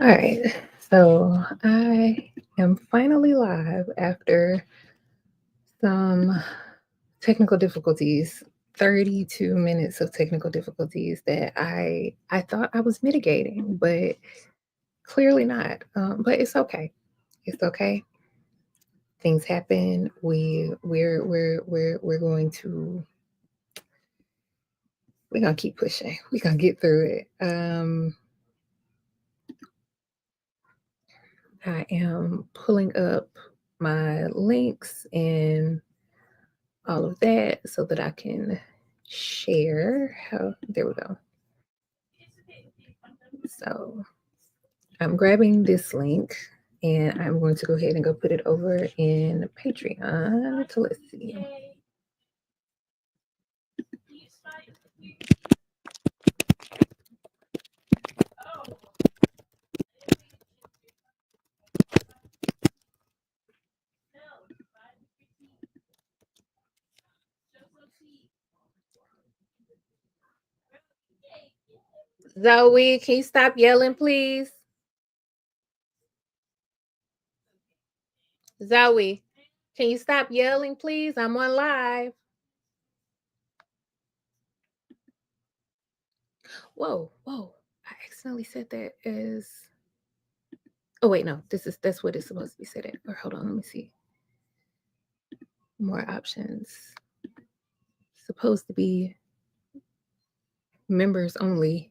All right. So I am finally live after some technical difficulties, 32 minutes of technical difficulties that I thought I was mitigating, but clearly not. But it's okay. It's okay. Things happen. We're going to we're gonna keep pushing. We're gonna get through it. I am pulling up my links and all of that so that I can share how there we go. So I'm grabbing this link and I'm going to go ahead and go put it over in Patreon. So let's see. Zoe, can you stop yelling, please? Zoe, can you stop yelling, please? I'm on live. Whoa. I accidentally said that as oh wait, no, that's what it's supposed to be said at. Or hold on, let me see. More options. Supposed to be members only,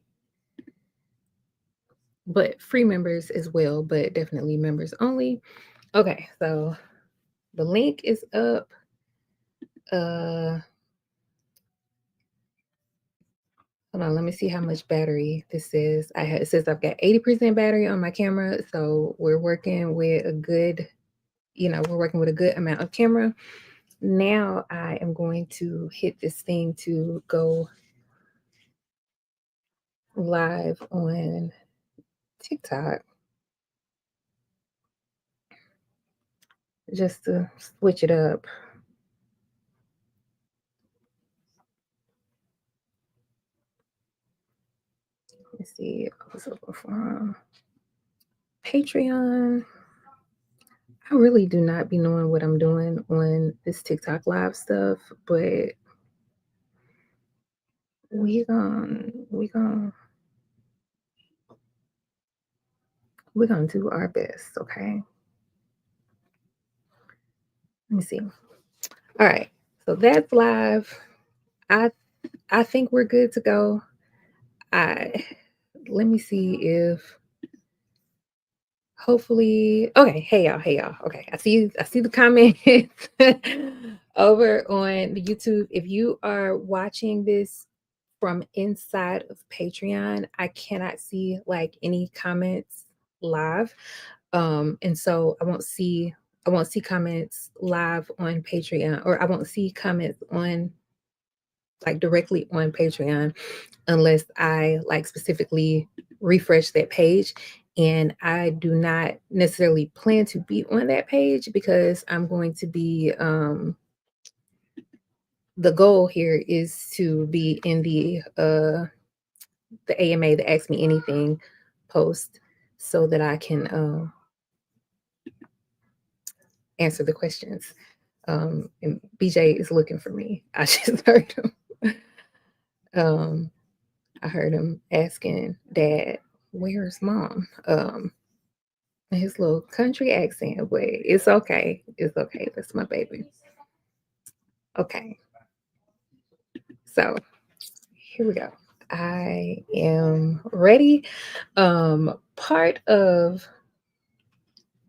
but free members as well, but definitely members only. Okay, so the link is up. Hold on, let me see how much battery this is. It says I've got 80% battery on my camera, so we're working with a good, we're working with a good amount of camera. Now I am going to hit this thing to go live on TikTok just to switch it up. Let me see. I was looking for Patreon. I really do not be knowing what I'm doing on this TikTok live stuff, but we we're gonna do our best, okay? Let me see. All right, so that's live. I I think we're good to go. I Let me see if hopefully okay, hey y'all. Okay, I see the comments over on the YouTube. If you are watching this from inside of Patreon, I cannot see like any comments live. And so I won't see comments live on Patreon, or I won't see comments on like directly on Patreon unless I like specifically refresh that page. And I do not necessarily plan to be on that page because I'm going to be the goal here is to be in the AMA, the Ask Me Anything post, so that I can answer the questions. And BJ is looking for me. I just heard him. Um, I heard him asking Dad, "Where's Mom?" His little country accent, but it's okay. It's okay. That's my baby. Okay, so here we go. I am ready. Part of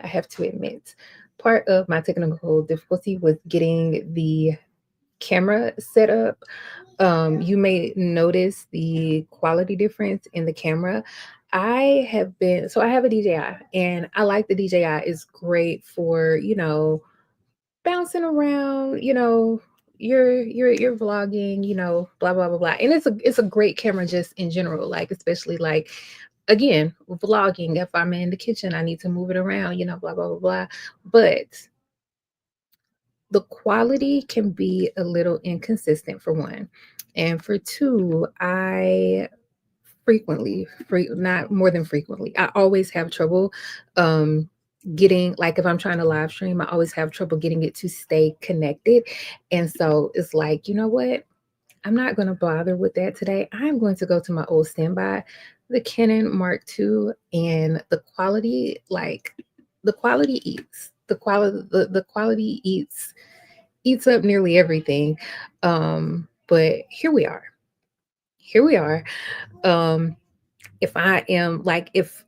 I have to admit, part of my technical difficulty was getting the camera set up. You may notice the quality difference in the camera. I have a DJI and I like the DJI. It's great for, bouncing around, you're vlogging, blah blah blah blah. And it's a great camera just in general, like especially like again, vlogging. If I'm in the kitchen, I need to move it around, blah blah blah blah. But the quality can be a little inconsistent for one. And for two, I frequently, not more than frequently. I always have trouble um getting, like, if I'm trying to live stream, I always have trouble getting it to stay connected. And so it's like, you know what? I'm not going to bother with that today. I'm going to go to my old standby, the Canon Mark II, and the quality, like, the quality eats. The quality eats up nearly everything. But here we are. Here we are. Um if I am like, if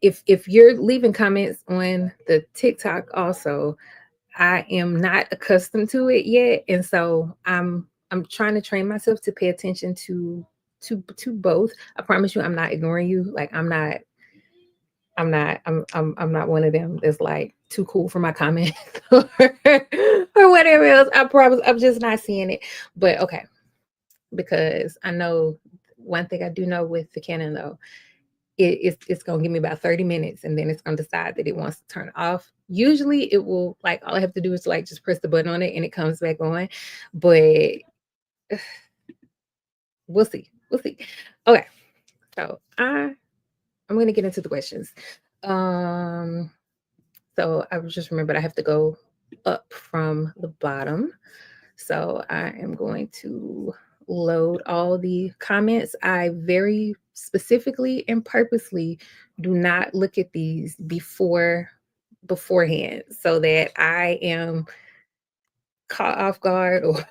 you're leaving comments on the TikTok also, I am not accustomed to it yet, and so I'm trying to train myself to pay attention to both. I promise you, I'm not ignoring you. Like, I'm not one of them that's like too cool for my comment or whatever else. I promise, I'm just not seeing it. But okay, because I know one thing I do know with the Canon though, it's gonna give me about 30 minutes and then it's gonna decide that it wants to turn off. Usually it will, like, all I have to do is like just press the button on it and it comes back on. But we'll see. We'll see. Okay. So I'm gonna get into the questions. Um so I just remembered I have to go up from the bottom. So I am going to load all the comments. I very specifically and purposely do not look at these beforehand so that I am caught off guard or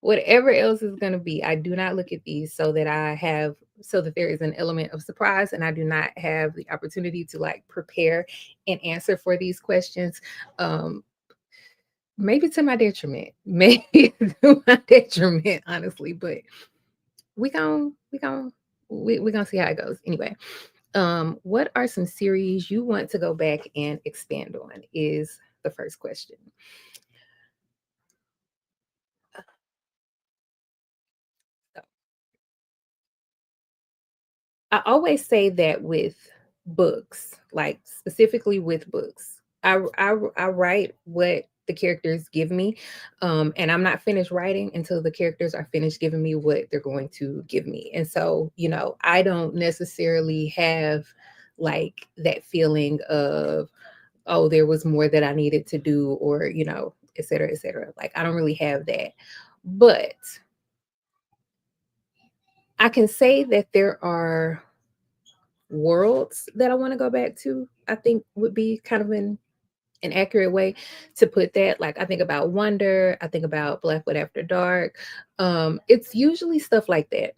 whatever else is going to be. I do not look at these so that so that there is an element of surprise and I do not have the opportunity to like prepare and answer for these questions. Um, Maybe to my detriment. Maybe to my detriment, honestly. But we gon' we gon' we gonna see how it goes. Anyway, what are some series you want to go back and expand on? Is the first question. So, I always say that with books, like specifically with books, I write what the characters give me, and I'm not finished writing until the characters are finished giving me what they're going to give me. And so, I don't necessarily have like that feeling of, oh, there was more that I needed to do, or et cetera, et cetera. Like, I don't really have that, but I can say that there are worlds that I want to go back to, I think would be kind of an accurate way to put that. Like, I think about Wonder, I think about Blackwood After Dark. It's usually stuff like that.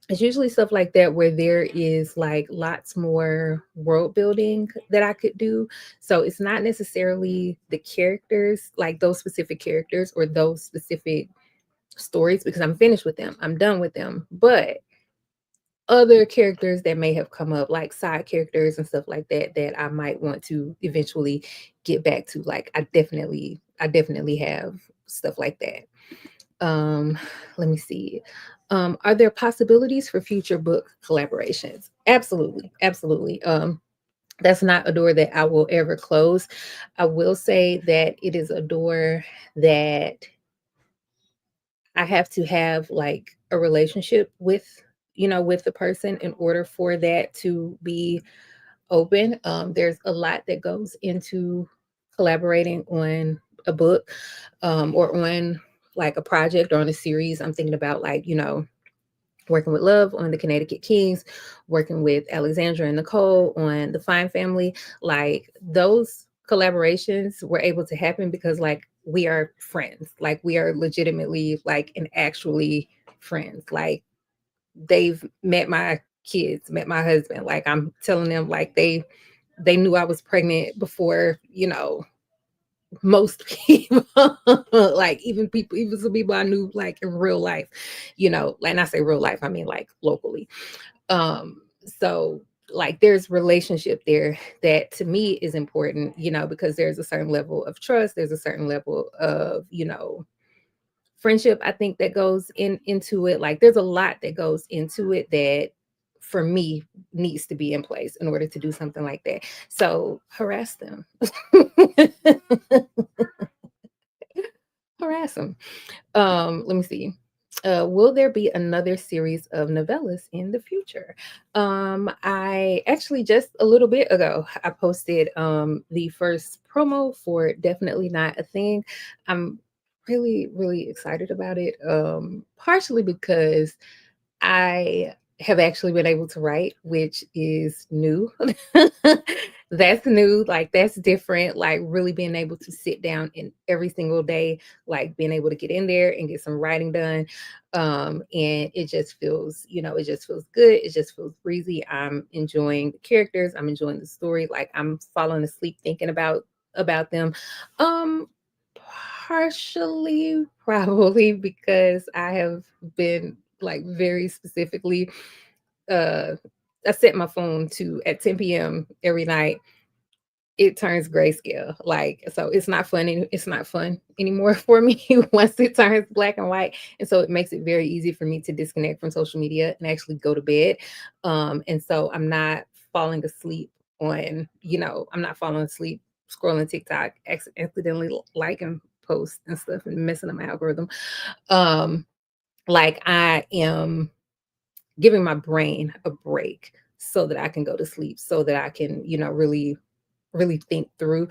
It's usually stuff like that where there is like lots more world building that I could do. So it's not necessarily the characters, like those specific characters or those specific stories, because I'm finished with them. I'm done with them. But other characters that may have come up, like side characters and stuff like that, that I might want to eventually get back to. Like, I definitely have stuff like that. Um, Let me see. Are there possibilities for future book collaborations? Absolutely, absolutely. That's not a door that I will ever close. I will say that it is a door that I have to have like a relationship with the person in order for that to be open. There's a lot that goes into collaborating on a book, or on like a project or on a series. I'm thinking about, like, working with Love on the Connecticut Kings, working with Alexandra and Nicole on the Fine Family. Like, those collaborations were able to happen because, like, we are friends. Like, we are legitimately like and actually friends. Like, they've met my kids, met my husband. Like, I'm telling them, like, they knew I was pregnant before, most people. Like, even some people I knew like in real life, and I say real life, I mean like locally. So, like, there's relationship there that to me is important, because there's a certain level of trust, there's a certain level of, friendship, I think, that goes into it. Like, there's a lot that goes into it that for me needs to be in place in order to do something like that. So harass them. Harass them. Let me see. Will there be another series of novellas in the future? I actually just a little bit ago I posted the first promo for Definitely Not a Thing. I'm really, really excited about it. Partially because I have actually been able to write, which is new. That's new, like that's different. Like really being able to sit down and every single day, like being able to get in there and get some writing done. And it just feels, it just feels good. It just feels breezy. I'm enjoying the characters. I'm enjoying the story. Like I'm falling asleep thinking about them. Um, Partially probably because I have been like very specifically uh I set my phone to at 10 p.m. every night. It turns grayscale. Like so it's not fun anymore for me once it turns black and white. And so it makes it very easy for me to disconnect from social media and actually go to bed. And so I'm not falling asleep I'm not falling asleep scrolling TikTok, accidentally liking posts and stuff and messing up my algorithm. Um like I am giving my brain a break so that I can go to sleep, so that I can, really, really think through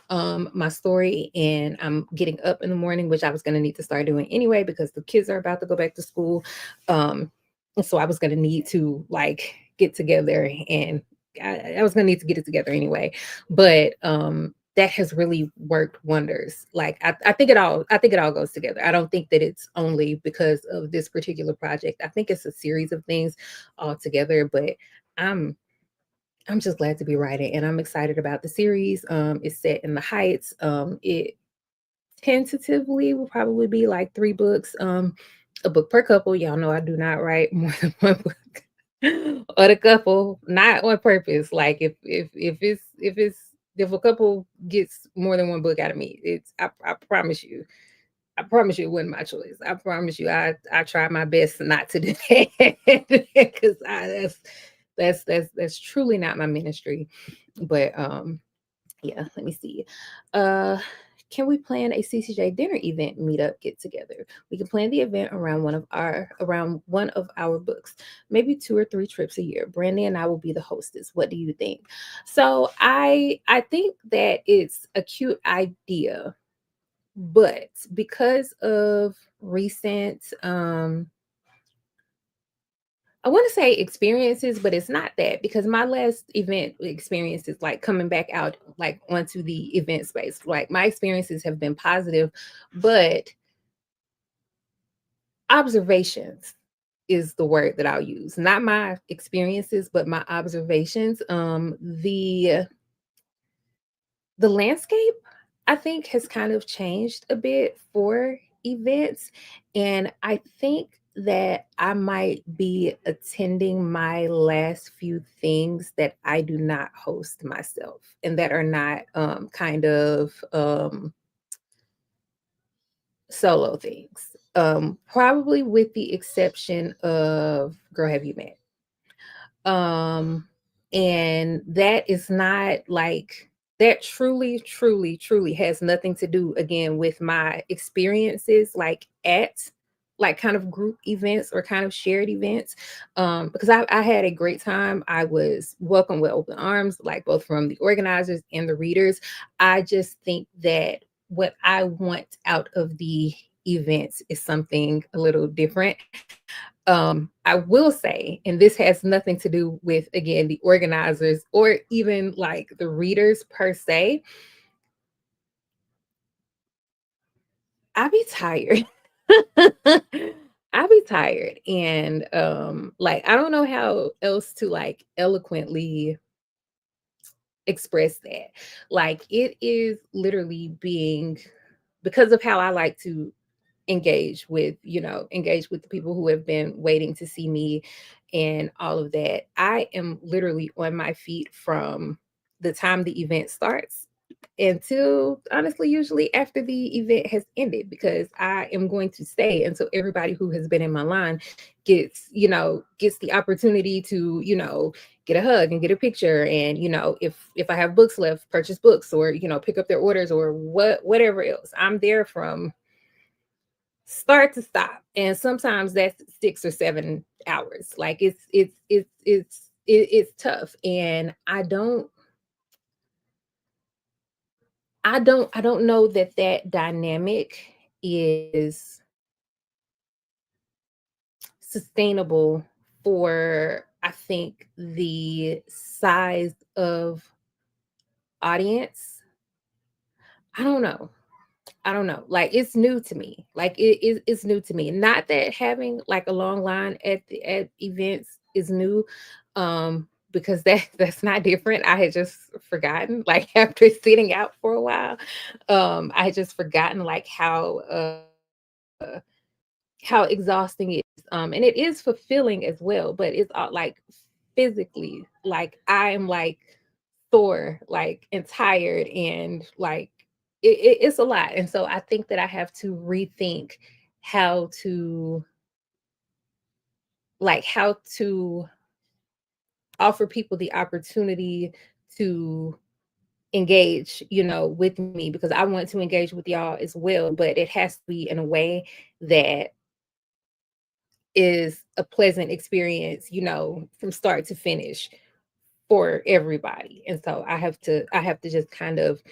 my story. And I'm getting up in the morning, which I was going to need to start doing anyway because the kids are about to go back to school. And so I was going to need to like get together and I was going to need to get it together anyway. But that has really worked wonders. Like I think it all goes together. I don't think that it's only because of this particular project. I think it's a series of things all together, but I'm I'm just glad to be writing and I'm excited about the series. It's set in the Heights. It tentatively will probably be like 3 books, a book per couple. Y'all know I do not write more than one book or the couple, not on purpose. Like if a couple gets more than one book out of me, I promise you. I promise you it wasn't my choice. I promise you I try my best not to do that because that's truly not my ministry. But yeah, let me see. Uh can we plan a CCJ dinner event meetup get together? We can plan the event around one of our books, maybe 2 or 3 trips a year. Brandy and I will be the hostess. What do you think? So I think that it's a cute idea, but because of recent I want to say experiences, but it's not that because my last event experience is like coming back out like onto the event space. Like my experiences have been positive, but observations is the word that I'll use. Not my experiences, but my observations. The landscape I think has kind of changed a bit for events, and I think that I might be attending my last few things that I do not host myself and that are not solo things. Probably with the exception of Girl Have You Met? And that is not like that truly, truly, truly has nothing to do again with my experiences like at like kind of group events or kind of shared events. Because I had a great time. I was welcomed with open arms, like both from the organizers and the readers. I just think that what I want out of the events is something a little different. I will say, and this has nothing to do with again the organizers or even like the readers per se. I be tired. I be tired, and like I don't know how else to like eloquently express that. Like it is literally being because of how I like to engage with the people who have been waiting to see me and all of that. I am literally on my feet from the time the event starts until honestly usually after the event has ended because I am going to stay until everybody who has been in my line gets the opportunity to get a hug and get a picture, and if I have books left, purchase books or pick up their orders or whatever else. I'm there from start to stop, and sometimes that's 6 or 7 hours. Like it's tough, and I don't know that that dynamic is sustainable for, I think, the size of audience. I don't know. I don't know. Like, it's new to me. Like, it's new to me. Not that having like a long line at events is new, because that's not different. I had just forgotten, like, after sitting out for a while, I had just forgotten like how exhausting it is. And it is fulfilling as well, but it's all like physically, like I'm like sore, like, and tired, and like it's a lot. And so I think that I have to rethink how to how to offer people the opportunity to engage, with me, because I want to engage with y'all as well, but it has to be in a way that is a pleasant experience, from start to finish for everybody. And so I have to just kind of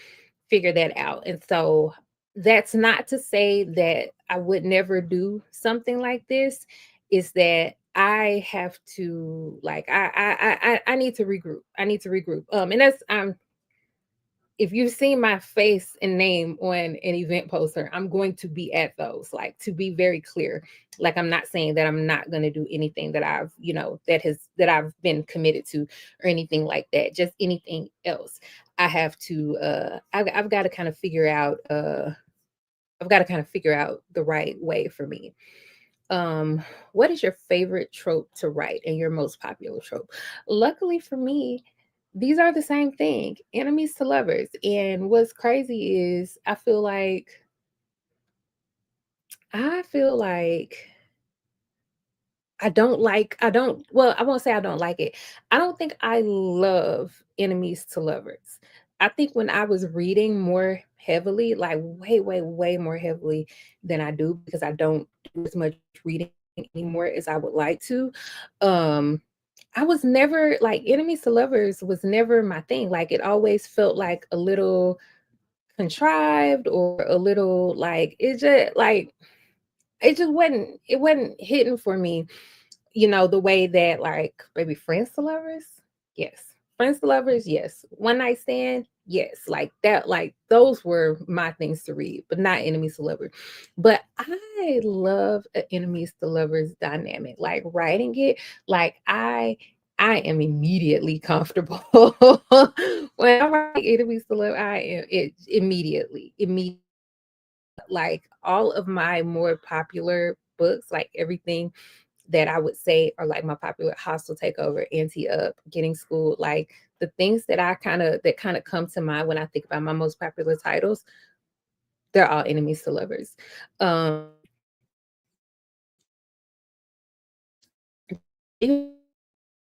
figure that out. And so that's not to say that I would never do something like this. Is that I have to, like, I need to regroup. I need to regroup. And that's if you've seen my face and name on an event poster, I'm going to be at those, like, to be very clear. Like, I'm not saying that I'm not going to do anything that I've been committed to, or anything like that. Just anything else. I have to, I've got to kind of figure out, the right way for me. What is your favorite trope to write and your most popular trope? Luckily for me, these are the same thing, enemies to lovers. And what's crazy is I feel like I don't, well, I won't say I don't like it. I don't think I love enemies to lovers. I think when I was reading more heavily, like way, way, way more heavily than I do, because I don't do as much reading anymore as I would like to. Um, I was never like, enemies to lovers was never my thing. Like, it always felt like a little contrived, or a little like, it wasn't hitting for me, the way that, like, maybe friends to lovers, yes. Friends to lovers, yes. One night stand, yes. Like that, like those were my things to read, but not enemies to lovers. But I love a enemies to lovers dynamic. Like, writing it, like I am immediately comfortable. When I write enemies to lovers, I am it immediately. Like, all of my more popular books, like everything that I would say are like my popular: Hostile Takeover, Anti Up, Getting Schooled, like the things that kind of come to mind when I think about my most popular titles, they're all enemies to lovers. You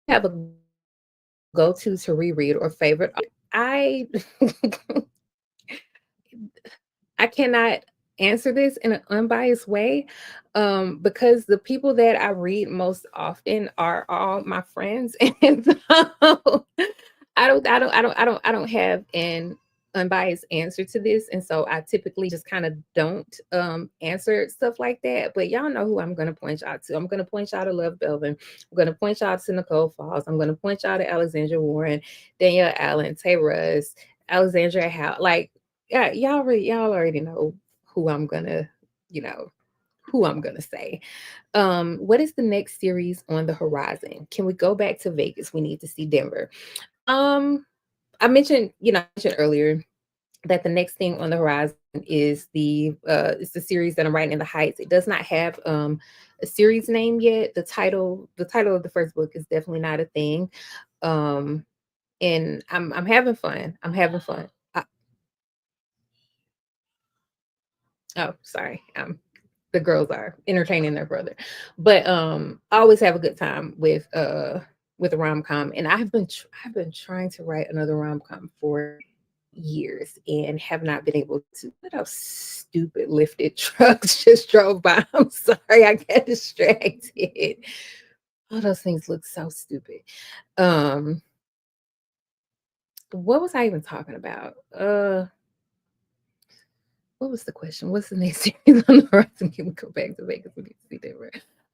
have a go-to reread or favorite? I I cannot answer this in an unbiased way, because the people that I read most often are all my friends, and so I don't have an unbiased answer to this, and so I typically just kind of don't answer stuff like that. But y'all know who I'm going to point y'all to. I'm going to point y'all to Love Belvin. I'm going to point y'all to Nicole Falls. I'm going to point y'all to Alexandra Warren, Danielle Allen, Tay Russ, Alexandra Howe. Like, yeah, y'all already know who I'm gonna, you know, who I'm gonna say. What is the next series on the horizon? Can we go back to Vegas? We need to see Denver. Um, I mentioned earlier that the next thing on the horizon is the series that I'm writing in the Heights. It does not have a series name yet. The title of the first book is definitely not a thing. Um, and I'm having fun. I'm having fun. Oh, sorry. The girls are entertaining their brother. But I always have a good time with a rom-com. And I've been trying to write another rom-com for years and have not been able to. What those stupid lifted trucks just drove by. I'm sorry, I got distracted. All those things look so stupid. Um, what was I even talking about? What was the question? What's the next series on the horizon? Can we go back to Vegas? We need to see Denver.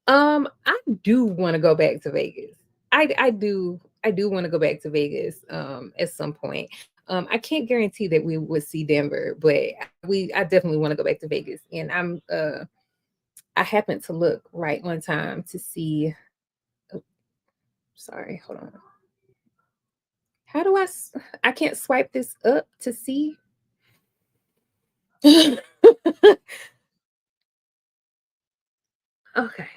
I do want to go back to Vegas. I do want to go back to Vegas at some point. I can't guarantee that we would see Denver, but I definitely want to go back to Vegas. And I happened to look right one time to see. Oh, sorry, hold on. How do I can't swipe this up to see. Okay.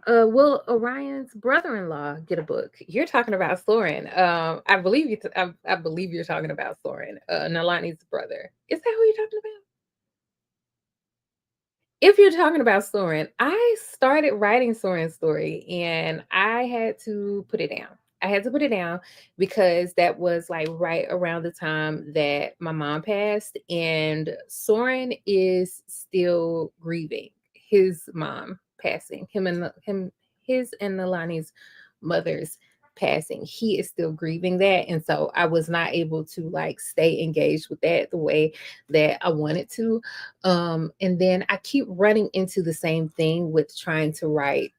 Will Orion's brother-in-law get a book? You're talking about Soren. I believe I believe you're talking about Soren, Nalani's brother. Is that who you're talking about? If you're talking about Soren, I started writing Soren's story and I had to put it down. I had to put it down because that was like right around the time that my mom passed, and Soren is still grieving his mom passing. His and Nalani's mother's passing. He is still grieving that, and so I was not able to like stay engaged with that the way that I wanted to. And then I keep running into the same thing with trying to write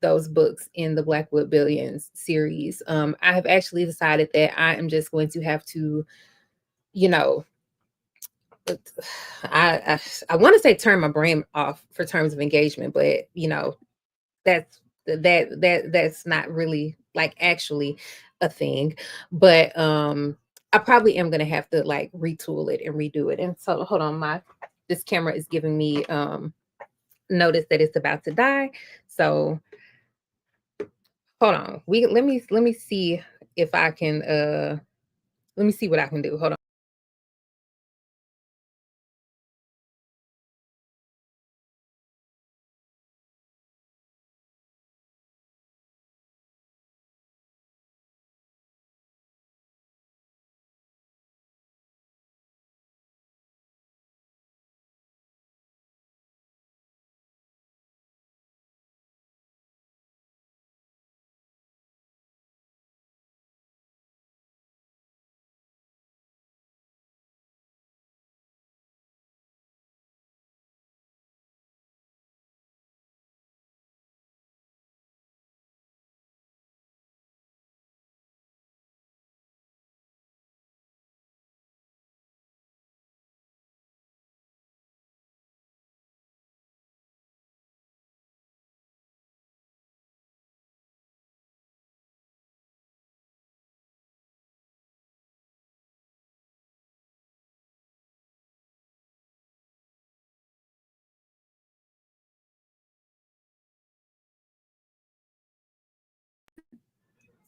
those books in the Blackwood Billions series. I have actually decided that I am just going to have to, you know, I want to say turn my brain off for terms of engagement, but that's that's not really like actually a thing. But I probably am gonna have to like retool it and redo it. And so hold on, my this camera is giving me notice that it's about to die. So hold on. We let me see if I can let me see what I can do. Hold on.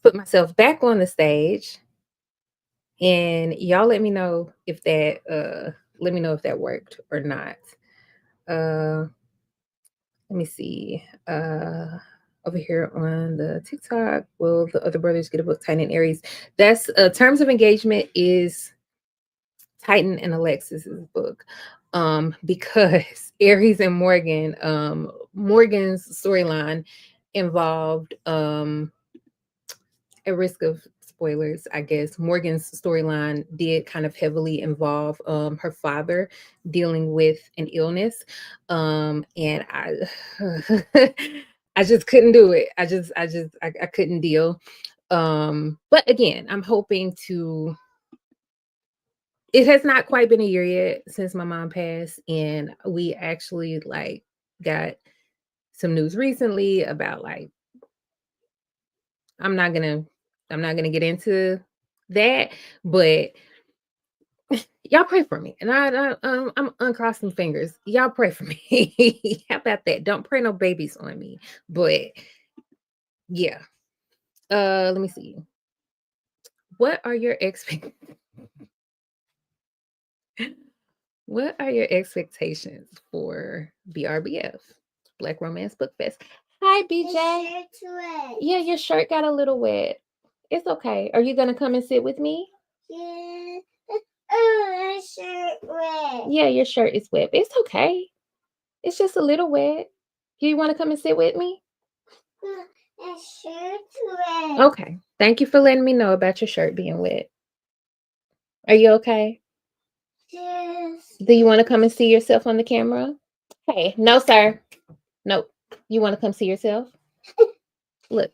Put myself back on the stage, and y'all let me know if that worked or not. Uh Let me see. Over here on the TikTok, will the other brothers get a book? Titan and Aries. That's terms of engagement is Titan and Alexis's book. Because Aries and Morgan, Morgan's storyline involved at risk of spoilers, I guess, Morgan's storyline did kind of heavily involve her father dealing with an illness. And I just couldn't do it. I couldn't deal. But again, I'm hoping to it has not quite been a year yet since my mom passed, and we actually like got some news recently about like I'm not gonna I'm not gonna get into that, but y'all pray for me. And I'm uncrossing fingers. Y'all pray for me. How about that? Don't pray no babies on me. But yeah. Let me see. What are your expect what are your expectations for BRBF? Black Romance Book Fest. Hi, BJ. Yeah, your shirt got a little wet. It's okay. Are you gonna come and sit with me? Yeah. Oh, my shirt wet. Yeah, your shirt is wet. It's okay. It's just a little wet. Do you want to come and sit with me? My shirt's wet. Okay. Thank you for letting me know about your shirt being wet. Are you okay? Yes. Do you want to come and see yourself on the camera? Hey, no, sir. Nope. You want to come see yourself? Look.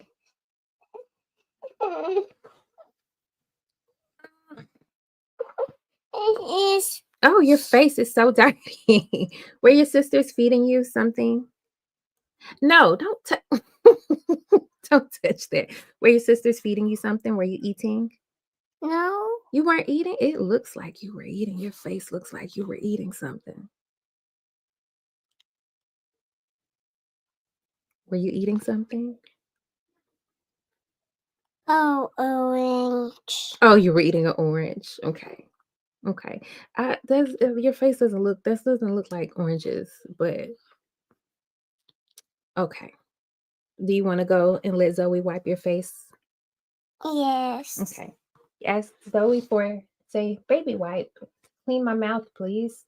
It is. Oh, your face is so dirty. Were your sisters feeding you something? No, don't touch that. Were your sisters feeding you something? Were you eating? No. You weren't eating? It looks like you were eating. Your face looks like you were eating something. Were you eating something? Oh, orange. Oh, you were eating an orange. Okay. Okay. Does your face doesn't look this doesn't look like oranges, but okay. Do you want to go and let Zoe wipe your face? Yes. Okay. Ask Zoe for say baby wipe. Clean my mouth, please.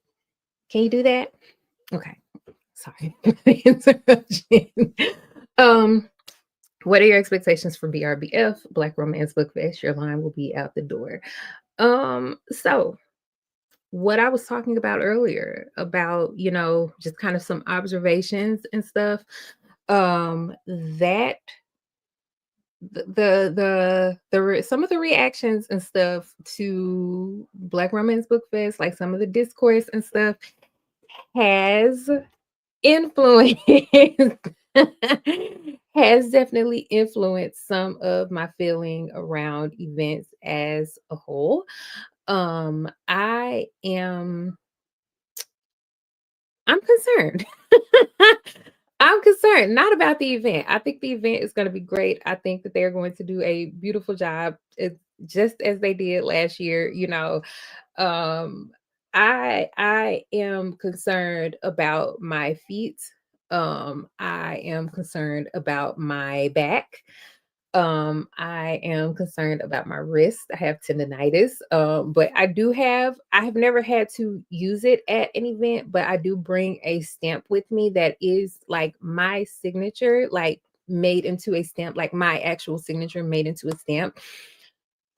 Can you do that? Okay. Sorry for the interruption. um, what are your expectations for BRBF, Black Romance Book Fest? Your line will be out the door. So what I was talking about earlier about, just kind of some observations and stuff, that some of the reactions and stuff to Black Romance Book Fest, like some of the discourse and stuff, has influence has definitely influenced some of my feeling around events as a whole. I am I'm concerned. I'm concerned, not about the event. I think the event is going to be great. I think that they're going to do a beautiful job, just as they did last year. Um, I am concerned about my feet. I am concerned about my back. I am concerned about my wrist. I have tendonitis. But I have never had to use it at an event, but I do bring a stamp with me that is like my signature, like made into a stamp, like my actual signature made into a stamp.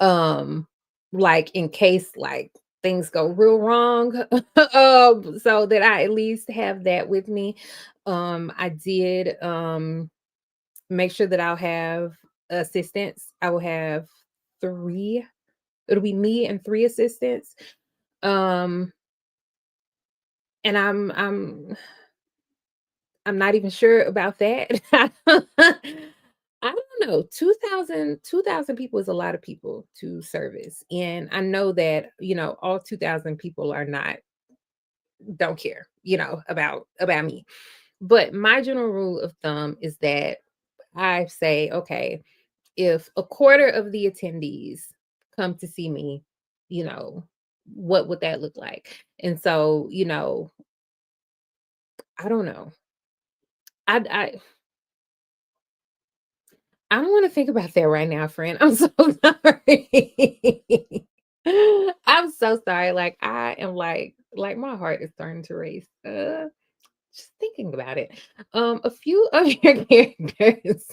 Um, like in case like things go real wrong, so that I at least have that with me. I did make sure that I'll have assistants. I will have 3. It'll be me and 3 assistants. Um, and I'm not even sure about that. I don't know. 2,000 people is a lot of people to service. And I know that, all 2,000 people are not don't care, about me. But my general rule of thumb is that I say, okay, if a quarter of the attendees come to see me, you know, what would that look like? And so, I don't know. I I don't want to think about that right now, friend. I'm so sorry. I'm so sorry. Like I am like my heart is starting to race. Just thinking about it. A few of your characters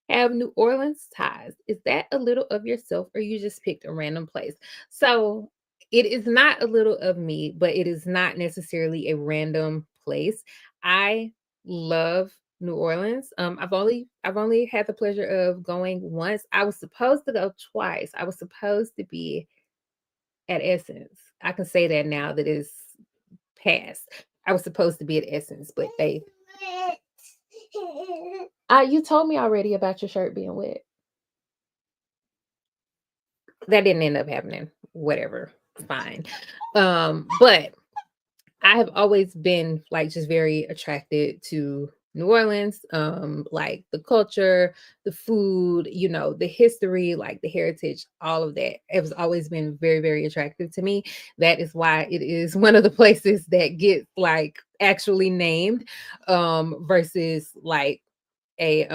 have New Orleans ties. Is that a little of yourself or you just picked a random place? So it is not a little of me, but it is not necessarily a random place. I love New Orleans. I've only had the pleasure of going once. I was supposed to go twice. I was supposed to be at Essence. I can say that now that it's past. I was supposed to be at Essence, but they you told me already about your shirt being wet. That didn't end up happening. Whatever. Fine. But I have always been like just very attracted to New Orleans, like the culture, the food, the history, like the heritage, all of that. It has always been very, very attractive to me. That is why it is one of the places that gets like actually named, versus like a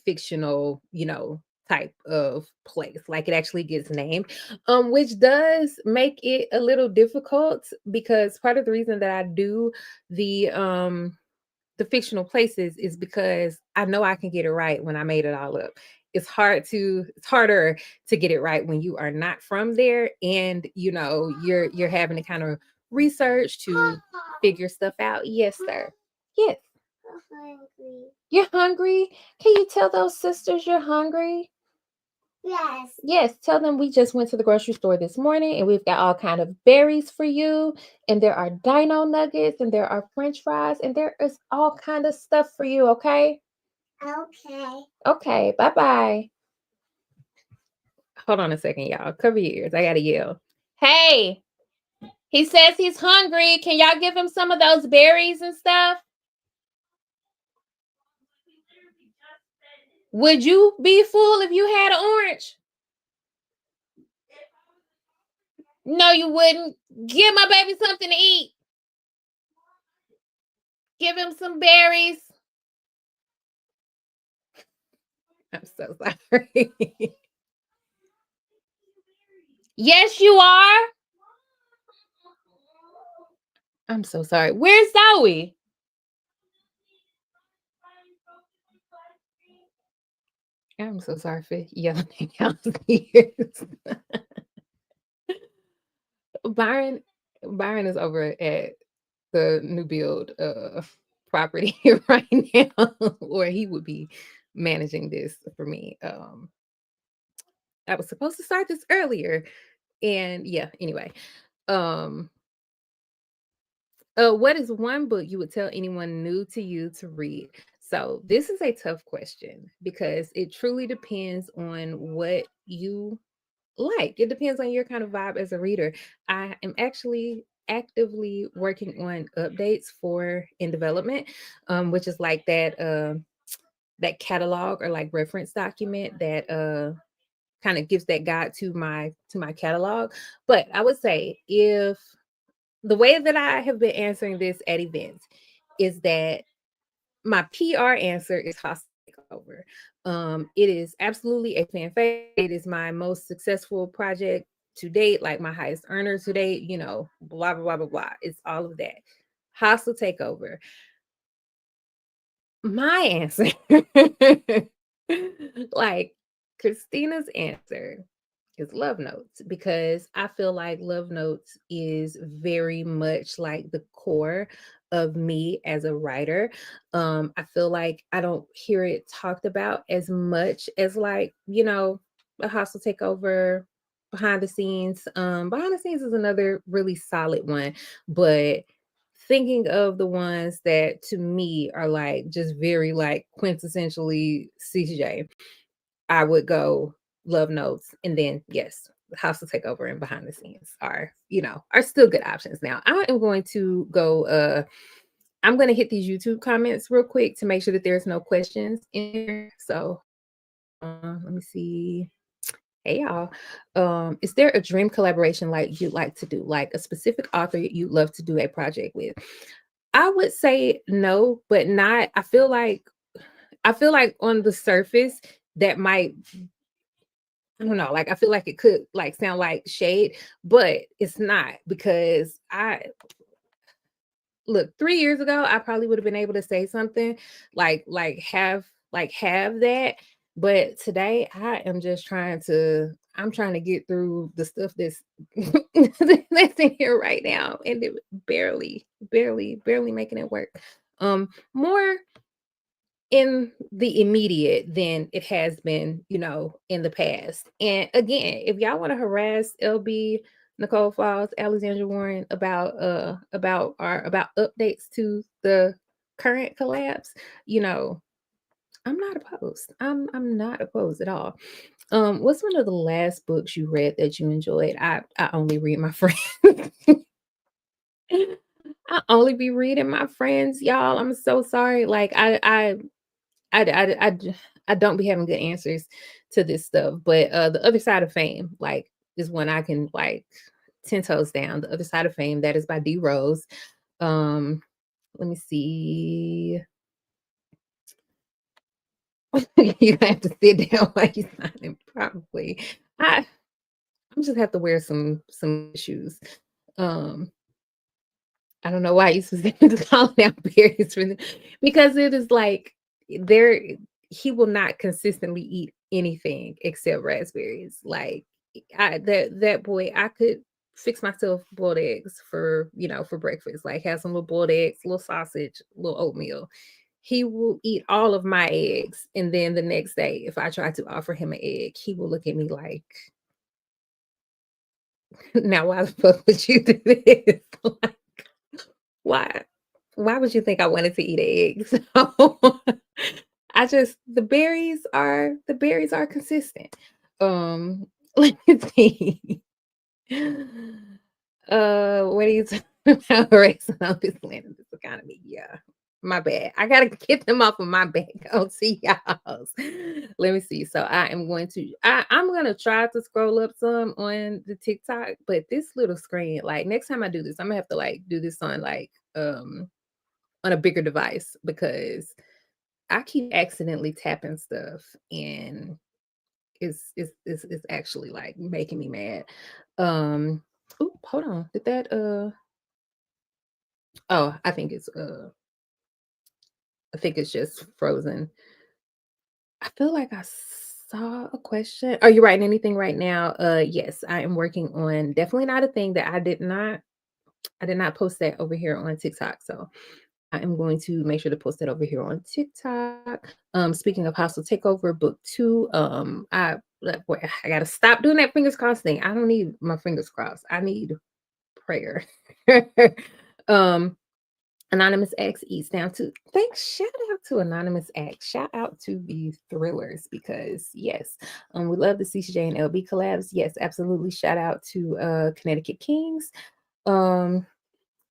fictional, type of place. Like it actually gets named, which does make it a little difficult because part of the reason that I do the fictional places is because I know I can get it right when I made it all up. It's harder to get it right when you are not from there and you're having to kind of research to figure stuff out. Yes, sir. Yes. I'm hungry. You're hungry? Can you tell those sisters you're hungry? Yes. Yes, tell them we just went to the grocery store this morning and we've got all kind of berries for you, and there are dino nuggets and there are french fries and there is all kind of stuff for you, okay? Okay. Okay, bye-bye. Hold on a second, y'all. Cover your ears. I gotta yell. Hey, he says he's hungry. Can y'all give him some of those berries and stuff? Would you be full if you had an orange? No, you wouldn't. Give my baby something to eat. Give him some berries. I'm so sorry. Yes, you are. I'm so sorry. Where's Zoe? I'm so sorry for yelling in y'all's ears. Byron, Byron is over at the new build property right now, or he would be managing this for me. I was supposed to start this earlier, and yeah. Anyway, um, what is one book you would tell anyone new to you to read? So this is a tough question because it truly depends on what you like. It depends on your kind of vibe as a reader. I am actually actively working on updates for in development, which is like that catalog or like reference document that kind of gives that guide to my catalog. But I would say if the way that I have been answering this at events is that my PR answer is hostile takeover. It is absolutely a fan favorite. It is my most successful project to date, like my highest earner to date, blah, blah, blah, blah, blah. It's all of that. Hostile takeover. My answer, like Christina's answer, is Love Notes because I feel like Love Notes is very much like the core of me as a writer. I feel like I don't hear it talked about as much as like, a hostile takeover behind the scenes. Behind the scenes is another really solid one, but thinking of the ones that to me are like just very like quintessentially CJ, I would go Love Notes, and then yes, House of Takeover and Behind the Scenes are still good options. Now I am going to go. I'm going to hit these YouTube comments real quick to make sure that there's no questions in here. So let me see. Hey y'all. Is there a dream collaboration like you'd like to do, like a specific author you'd love to do a project with? I would say no, but not. I feel like on the surface that might, I don't know, like I feel like it could like sound like shade, but it's not because I look 3 years ago, I probably would have been able to say something like have that. But today I'm just I'm trying to get through the stuff that's that's in here right now. And it barely making it work. More in the immediate than it has been, in the past. And again, if y'all want to harass LB, Nicole Falls, Alexandra Warren about updates to the current collapse, I'm not opposed. I'm not opposed at all. What's one of the last books you read that you enjoyed? I only read my friends. I only be reading my friends, y'all. I'm so sorry. Like I don't be having good answers to this stuff. But the other side of fame, like, is one I can like 10 toes down. The other side of fame, that is by D Rose. Um, let me see. You have to sit down while you signing, probably. I I'm just have to wear some shoes. Um, I don't know why you specifically calling out berries for the because it is like there he will not consistently eat anything except raspberries. Like that boy, I could fix myself boiled eggs for for breakfast. Like have some little boiled eggs, little sausage, little oatmeal. He will eat all of my eggs, and then the next day, if I try to offer him an egg, he will look at me like, "Now why the fuck would you do this?" Like, why? Why would you think I wanted to eat eggs? So I just the berries are consistent. Let me see. What are you talking about? Raising up this land in this economy? Yeah, my bad. I gotta get them off of my back. Oh, see y'all. Let me see. So I'm gonna try to scroll up some on the TikTok, but this little screen, like next time I do this, I'm gonna have to like do this on a bigger device because I keep accidentally tapping stuff and it's actually like making me mad. Um hold on. Did that oh, I think it's just frozen. I feel like I saw a question. Are you writing anything right now? Yes, I am working on definitely not a thing that I did not post that over here on TikTok. So I am going to make sure to post that over here on TikTok. Speaking of Hostile Takeover Book 2, boy, I gotta stop doing that fingers crossed thing. I don't need my fingers crossed. I need prayer. um, Anonymous X eats down to thanks. Shout out to Anonymous X. Shout out to the thrillers because yes, we love the CCJ and LB collabs. Yes, absolutely. Shout out to Connecticut Kings. Um,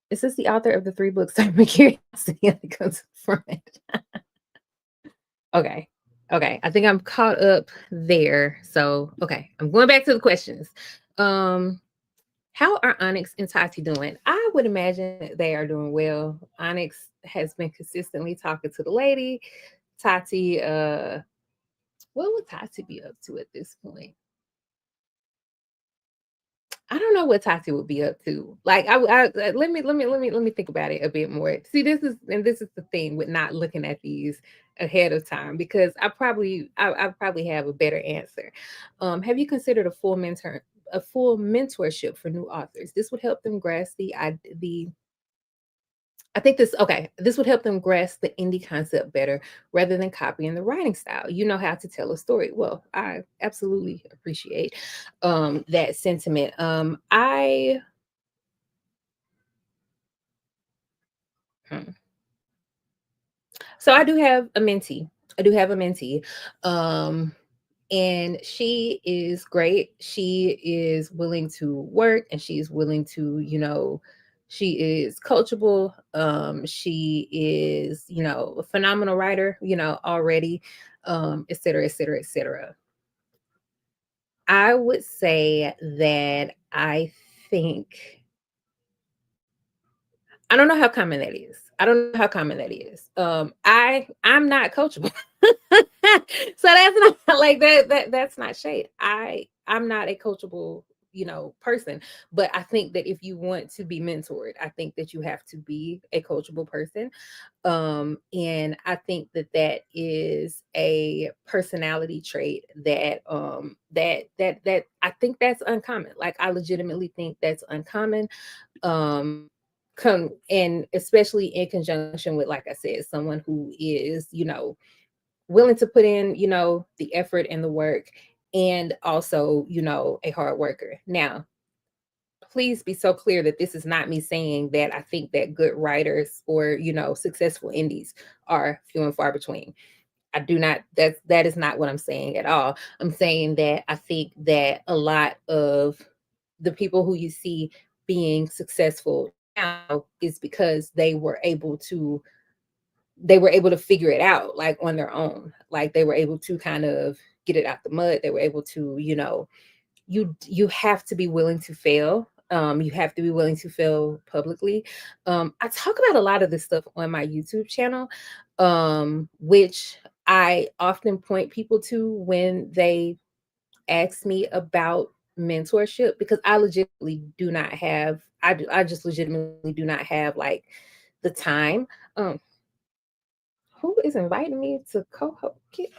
is this the author of the 3 books? I'm curiosity that comes from it. Okay. Okay. I think I'm caught up there. So, okay. I'm going back to the questions. Um, how are Onyx and Tati doing? I would imagine that they are doing well. Onyx has been consistently talking to the lady. Tati, what would Tati be up to at this point? I don't know what Tati would be up to. Like, let me think about it a bit more. See, this is the thing with not looking at these ahead of time because I probably have a better answer. Have you considered a full mentorship for new authors? This would help them grasp the I think this would help them grasp the indie concept better rather than copying the writing style. You know how to tell a story. Well, I absolutely appreciate that sentiment. I hmm. So I do have a mentee. I do have a mentee. Um and she is great. She is willing to work and she's willing to, she is coachable. She is, a phenomenal writer, already, et cetera, et cetera, et cetera. I would say that I think I don't know how common that is. I don't know how common that is. I'm not coachable. So that's not like that's not shade. I'm not a coachable, person, but I think that if you want to be mentored, I think that you have to be a coachable person. And I think that that is a personality trait that I think that's uncommon. Like I legitimately think that's uncommon. Um and especially in conjunction with, like I said, someone who is, willing to put in, the effort and the work, and also, a hard worker. Now, please be so clear that this is not me saying that I think that good writers or, successful indies are few and far between. I do not, that is not what I'm saying at all. I'm saying that I think that a lot of the people who you see being successful now is because they were able to figure it out like on their own. Like they were able to kind of get it out the mud. They were able to, you have to be willing to fail. You have to be willing to fail publicly. I talk about a lot of this stuff on my YouTube channel, which I often point people to when they ask me about mentorship, because I legitimately do not have, I just legitimately do not have like the time. Um, who is inviting me to co-host?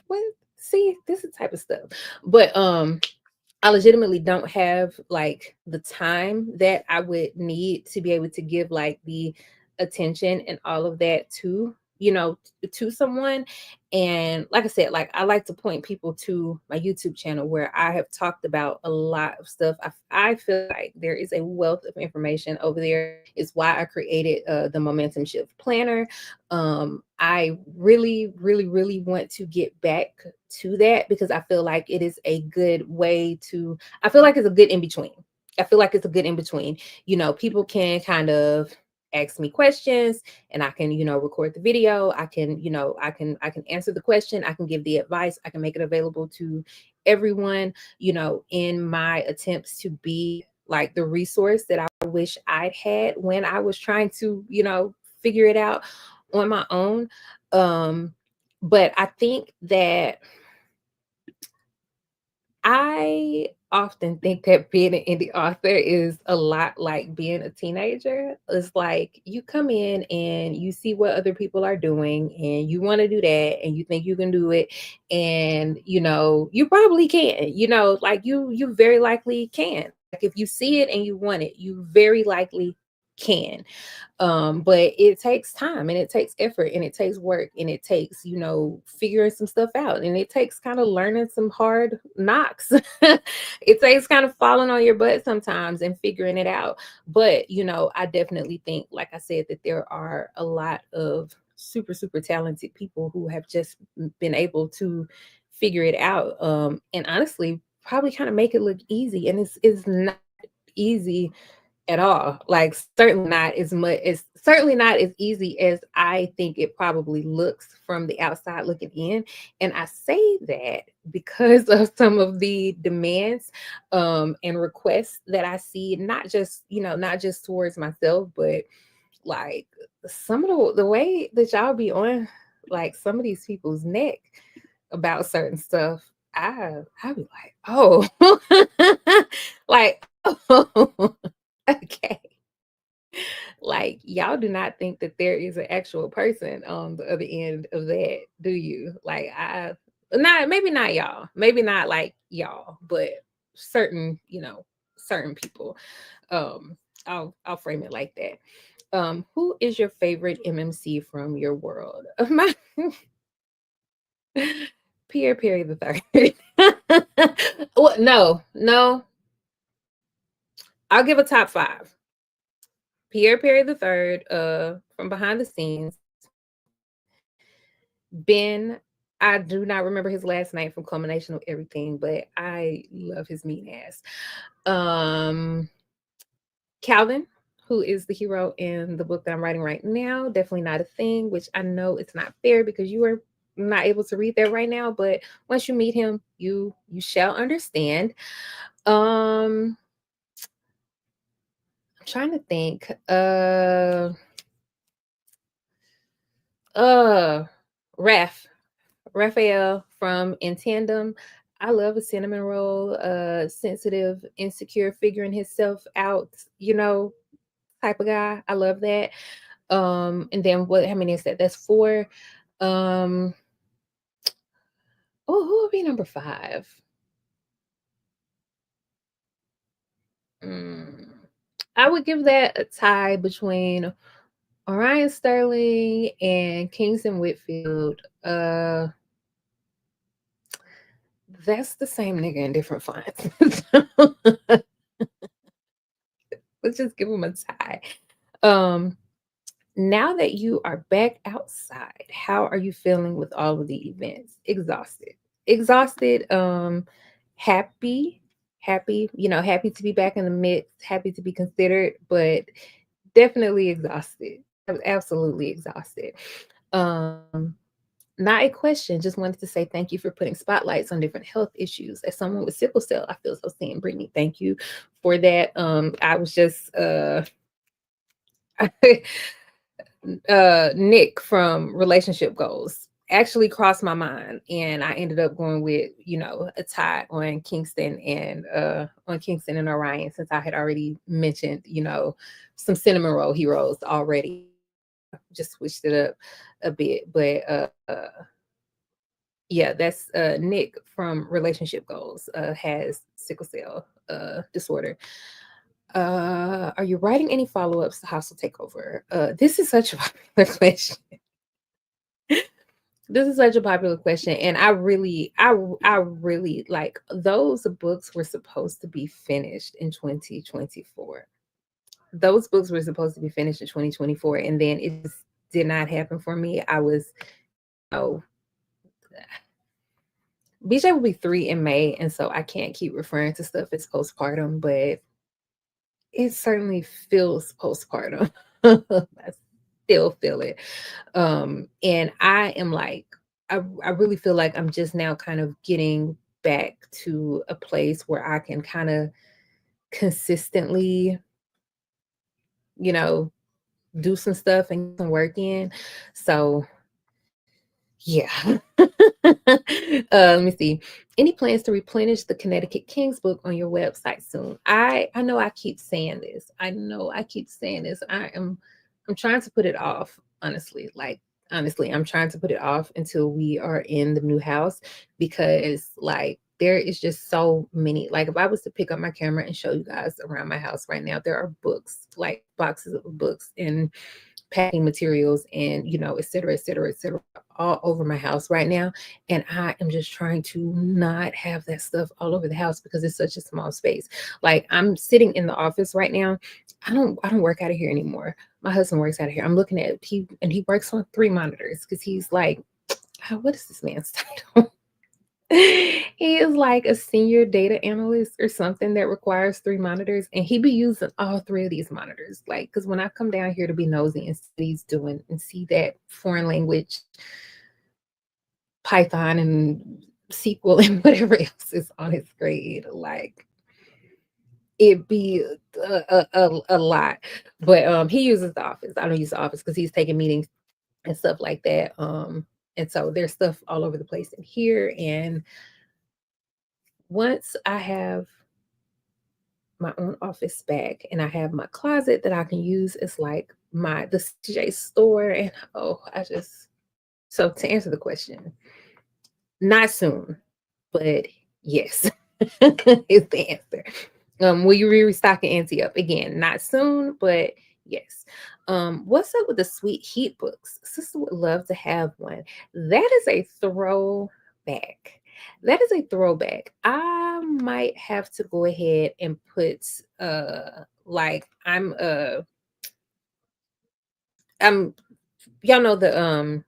What? See, this is the type of stuff. But I legitimately don't have like the time that I would need to be able to give like the attention and all of that to, to someone. And like I said, like I like to point people to my YouTube channel where I have talked about a lot of stuff. I feel like there is a wealth of information over there. Is why I created the Momentum Shift Planner. I really, really, really want to get back to that because I feel like it is a good way to, I feel like it's a good in between. I feel like it's a good in between. People can kind of ask me questions and I can, record the video. I can, I can answer the question. I can give the advice. I can make it available to everyone, in my attempts to be like the resource that I wish I'd had when I was trying to, figure it out on my own. But I think that I often think that being an indie author is a lot like being a teenager. It's like you come in and you see what other people are doing and you want to do that and you think you can do it, and you probably can. Like you very likely can. Like if you see it and you want it, you very likely can. But it takes time and it takes effort and it takes work and it takes, figuring some stuff out, and it takes kind of learning some hard knocks. It takes kind of falling on your butt sometimes and figuring it out. But I definitely think, like I said, that there are a lot of super super talented people who have just been able to figure it out, and honestly probably kind of make it look easy, and it's not easy at all. Like certainly not as easy as I think it probably looks from the outside looking in. And I say that because of some of the demands and requests that I see, not just towards myself, but like some of the way that y'all be on like some of these people's neck about certain stuff. I be like, oh, like, oh, okay. Like y'all do not think that there is an actual person on the other end of that, do you? Like not maybe not y'all, maybe not like y'all, but certain, certain people. I'll frame it like that. Who is your favorite MMC from your world? My Pierre Perry the third. Well, no. I'll give a top 5. Pierre Perry the third, from behind the scenes. Ben, I do not remember his last name from Culmination of Everything, but I love his mean ass. Calvin, who is the hero in the book that I'm writing right now, Definitely Not a Thing, which I know it's not fair because you are not able to read that right now, but once you meet him, you shall understand. I'm trying to think. Raphael from In Tandem. I love a cinnamon roll, sensitive, insecure, figuring himself out, type of guy. I love that. And then how many is that? That's 4. Um, who would be number 5? Mm, I would give that a tie between Orion Sterling and Kingston Whitfield. That's the same nigga in different fonts. Let's just give him a tie. Now that you are back outside, how are you feeling with all of the events? Exhausted, happy, happy to be back in the mix, happy to be considered, but definitely exhausted. Absolutely exhausted. Not a question, just wanted to say thank you for putting spotlights on different health issues. As someone with sickle cell, I feel so seen. Brittany, thank you for that. I was just Nick from Relationship Goals. actually crossed my mind, and I ended up going with, a tie on Kingston and Orion, since I had already mentioned, some cinnamon roll heroes already. Just switched it up a bit, but yeah, that's Nick from Relationship Goals, has sickle cell disorder. Are you writing any follow-ups to Hostile Takeover? This is such a popular question. This is such a popular question, and I really like, those books were supposed to be finished in 2024. Those books were supposed to be finished in 2024, and then it just did not happen for me. I was, oh, BJ will be 3 in May, and so I can't keep referring to stuff as postpartum, but it certainly feels postpartum. I still feel it. And I am like, I really feel like I'm just now kind of getting back to a place where I can kind of consistently, you know, do some stuff and get some work in. So yeah. Let me see. Any plans to replenish the Connecticut Kings book on your website soon? I know I keep saying this. I know I keep saying this. I'm trying to put it off, honestly. Like, honestly, I'm trying to put it off until we are in the new house, because like there is just so many. Like, if I was to pick up my camera and show you guys around my house right now, there are books, like boxes of books and packing materials, and et cetera, et cetera, et cetera, all over my house right now. And I am just trying to not have that stuff all over the house, because it's such a small space. Like, I'm sitting in the office right now. I don't work out of here anymore. My husband works out of here. I'm looking at he works on 3 monitors, because he's like, what is this man's title? He is like a senior data analyst or something that requires 3 monitors, and he be using all 3 of these monitors. Like, because when I come down here to be nosy and see what he's doing and see that foreign language, Python and SQL and whatever else is on his grade, like, it be a lot. But he uses the office. I don't use the office because he's taking meetings and stuff like that. And so there's stuff all over the place in here. And once I have my own office back and I have my closet that I can use as like the CJ store, and so to answer the question, not soon, but yes, is the answer. Will you be restocking Auntie up again? Not soon, but yes. What's up with the Sweet Heat books? Sister would love to have one. That is a throwback. That is a throwback. I might have to go ahead and put like I'm y'all know the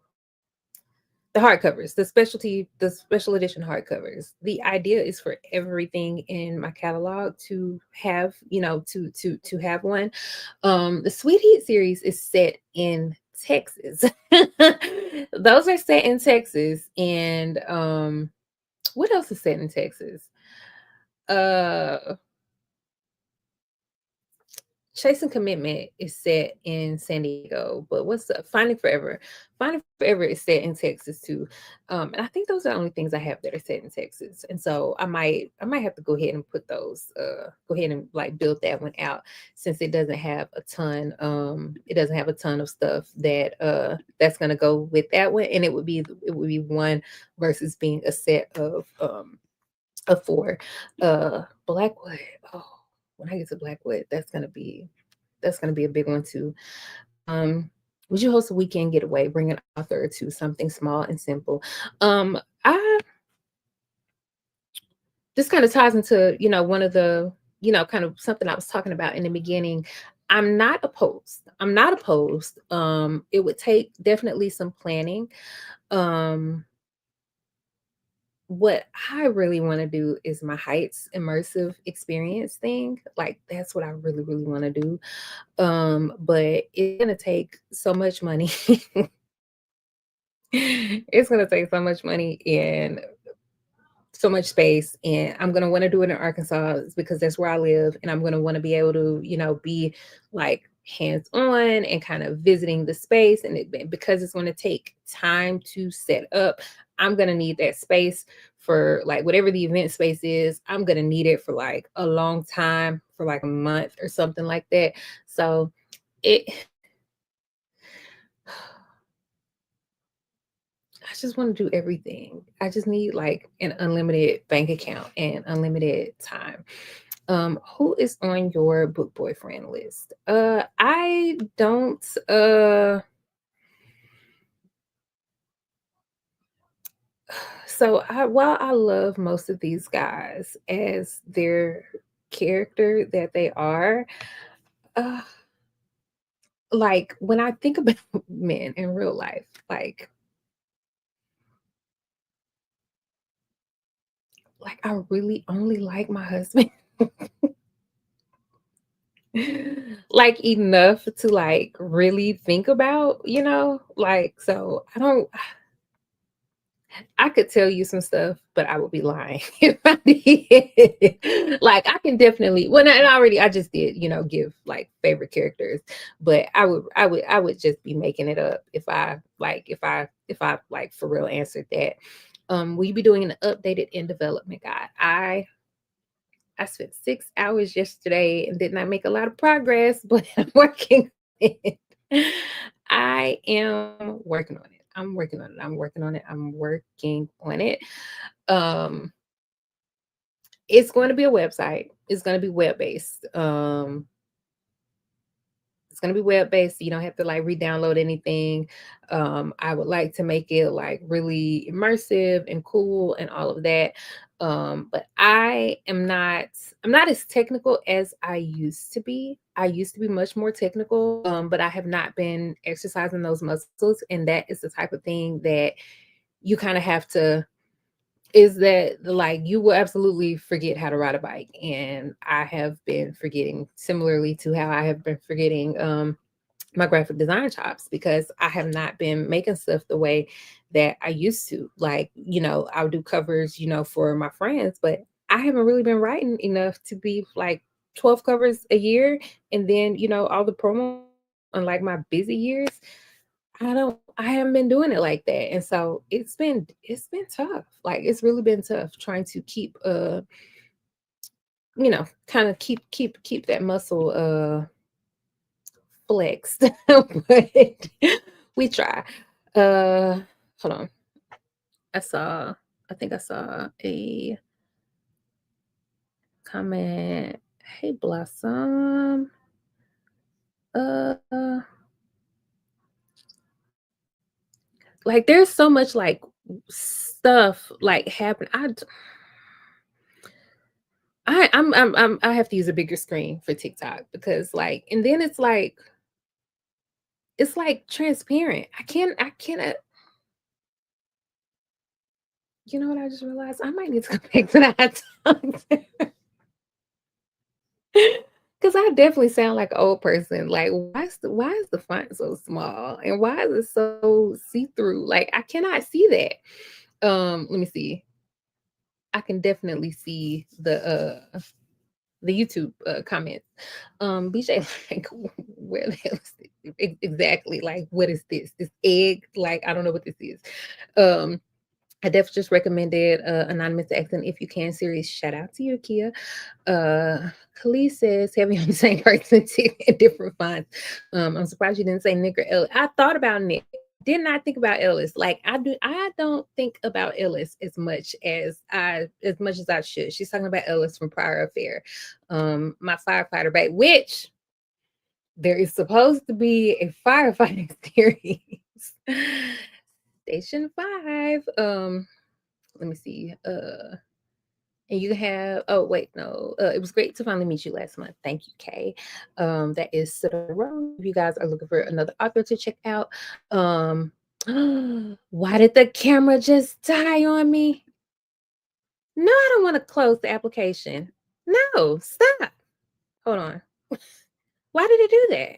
hardcovers, the special edition hardcovers. The idea is for everything in my catalog to have, to have one. The Sweet Heat series is set in Texas. Those are set in Texas, and what else is set in Texas? Uh Chasing Commitment is set in San Diego, but what's the Finding Forever? Finding Forever is set in Texas too. And I think those are the only things I have that are set in Texas. And so I might have to go ahead and put those, go ahead and like build that one out, since it doesn't have a ton, of stuff that's gonna go with that one. And it would be one versus being a set of 4. Blackwood. Oh, when I get to Blackwood, that's gonna be a big one too. Um, would you host a weekend getaway, bring an author to something small and simple? I This kind of ties into, one of the, kind of something I was talking about in the beginning. I'm not opposed. I'm not opposed. It would take definitely some planning. Um, what I really want to do is my Heights immersive experience thing. Like, that's what I really, really want to do. But it's gonna take so much money. It's gonna take so much money and so much space, and I'm gonna want to do it in Arkansas because that's where I live, and I'm gonna want to be able to, be like hands-on and kind of visiting the space. And because it's going to take time to set up, I'm going to need that space for like whatever the event space is. I'm going to need it for like a long time, for like a month or something like that. So it I just want to do everything. I just need like an unlimited bank account and unlimited time. Who is on your book boyfriend list? I don't so while I love most of these guys as their character that they are, uh like when I think about men in real life, like I really only like my husband. Like enough to like really think about, like so I could tell you some stuff, but I would be lying if I did. Like I can definitely and already I just did, give like favorite characters, but I would just be making it up if I like for real answered that. Will you be doing an updated in development guide? I spent 6 hours yesterday and did not make a lot of progress, but I'm working on it. I am working on it. I'm working on it. I'm working on it. I'm working on it. Um, it's going to be a website. It's going to be web based. It's going to be web based. You don't have to like re-download anything. I would like to make it like really immersive and cool and all of that. But I'm not as technical as I used to be. I used to be much more technical, but I have not been exercising those muscles. And that is the type of thing that you kind of have to is that like you will absolutely forget how to ride a bike. And I have been forgetting similarly to how I have been forgetting my graphic design chops because I have not been making stuff the way that I used to. Like, I'll do covers, for my friends, but I haven't really been writing enough to be like 12 covers a year. And then, all the promo on like my busy years, I haven't been doing it like that. And so it's been tough. Like it's really been tough trying to keep kind of keep that muscle flexed. But we try. Uh Hold on. I saw I think I saw a comment. Hey Blossom. Uh like there's so much like stuff like happen. I have to use a bigger screen for TikTok because like and then it's like transparent. I cannot. You know what I just realized? I might need to go back to that because I definitely sound like an old person. Like, why is the font so small and why is it so see through? Like, I cannot see that. Let me see. I can definitely see the YouTube comments. BJ, like, where the hell is it? Exactly? Like, what is this? This egg? Like, I don't know what this is. Um, I definitely just recommended Anonymous Accent If You Can series. Shout out to you, Kia. Khalees says, heavy on the same person, in different fonts. I'm surprised you didn't say Nick or Ellis. I thought about Nick. Did not think about Ellis. Like I do, I don't think about Ellis as much as I should. She's talking about Ellis from Prior Affair, my firefighter babe, which there is supposed to be a firefighting series. Station 5. Let me see. And you have oh wait, no. It was great to finally meet you last month. Thank you, Kay. That is Citadel Road. If you guys are looking for another author to check out. Why did the camera just die on me? No, I don't want to close the application. No, stop. Hold on. Why did it do that?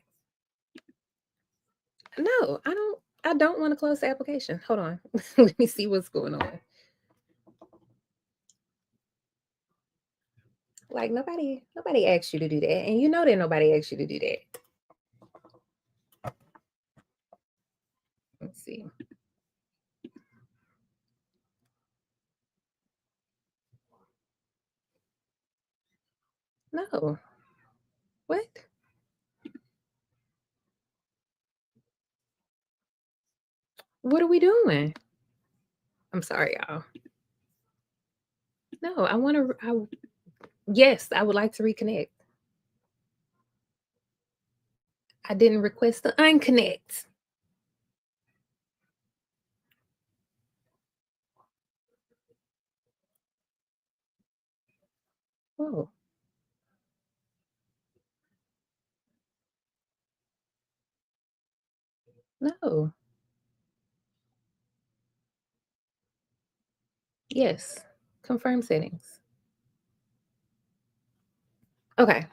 No, I don't want to close the application. Hold on. Let me see what's going on. Like nobody asked you to do that. And you know that nobody asked you to do that. Let's see. No. What? What are we doing? I'm sorry, y'all. No, I want to. Yes, I would like to reconnect. I didn't request to unconnect. Oh, no. Yes. Confirm settings. Okay.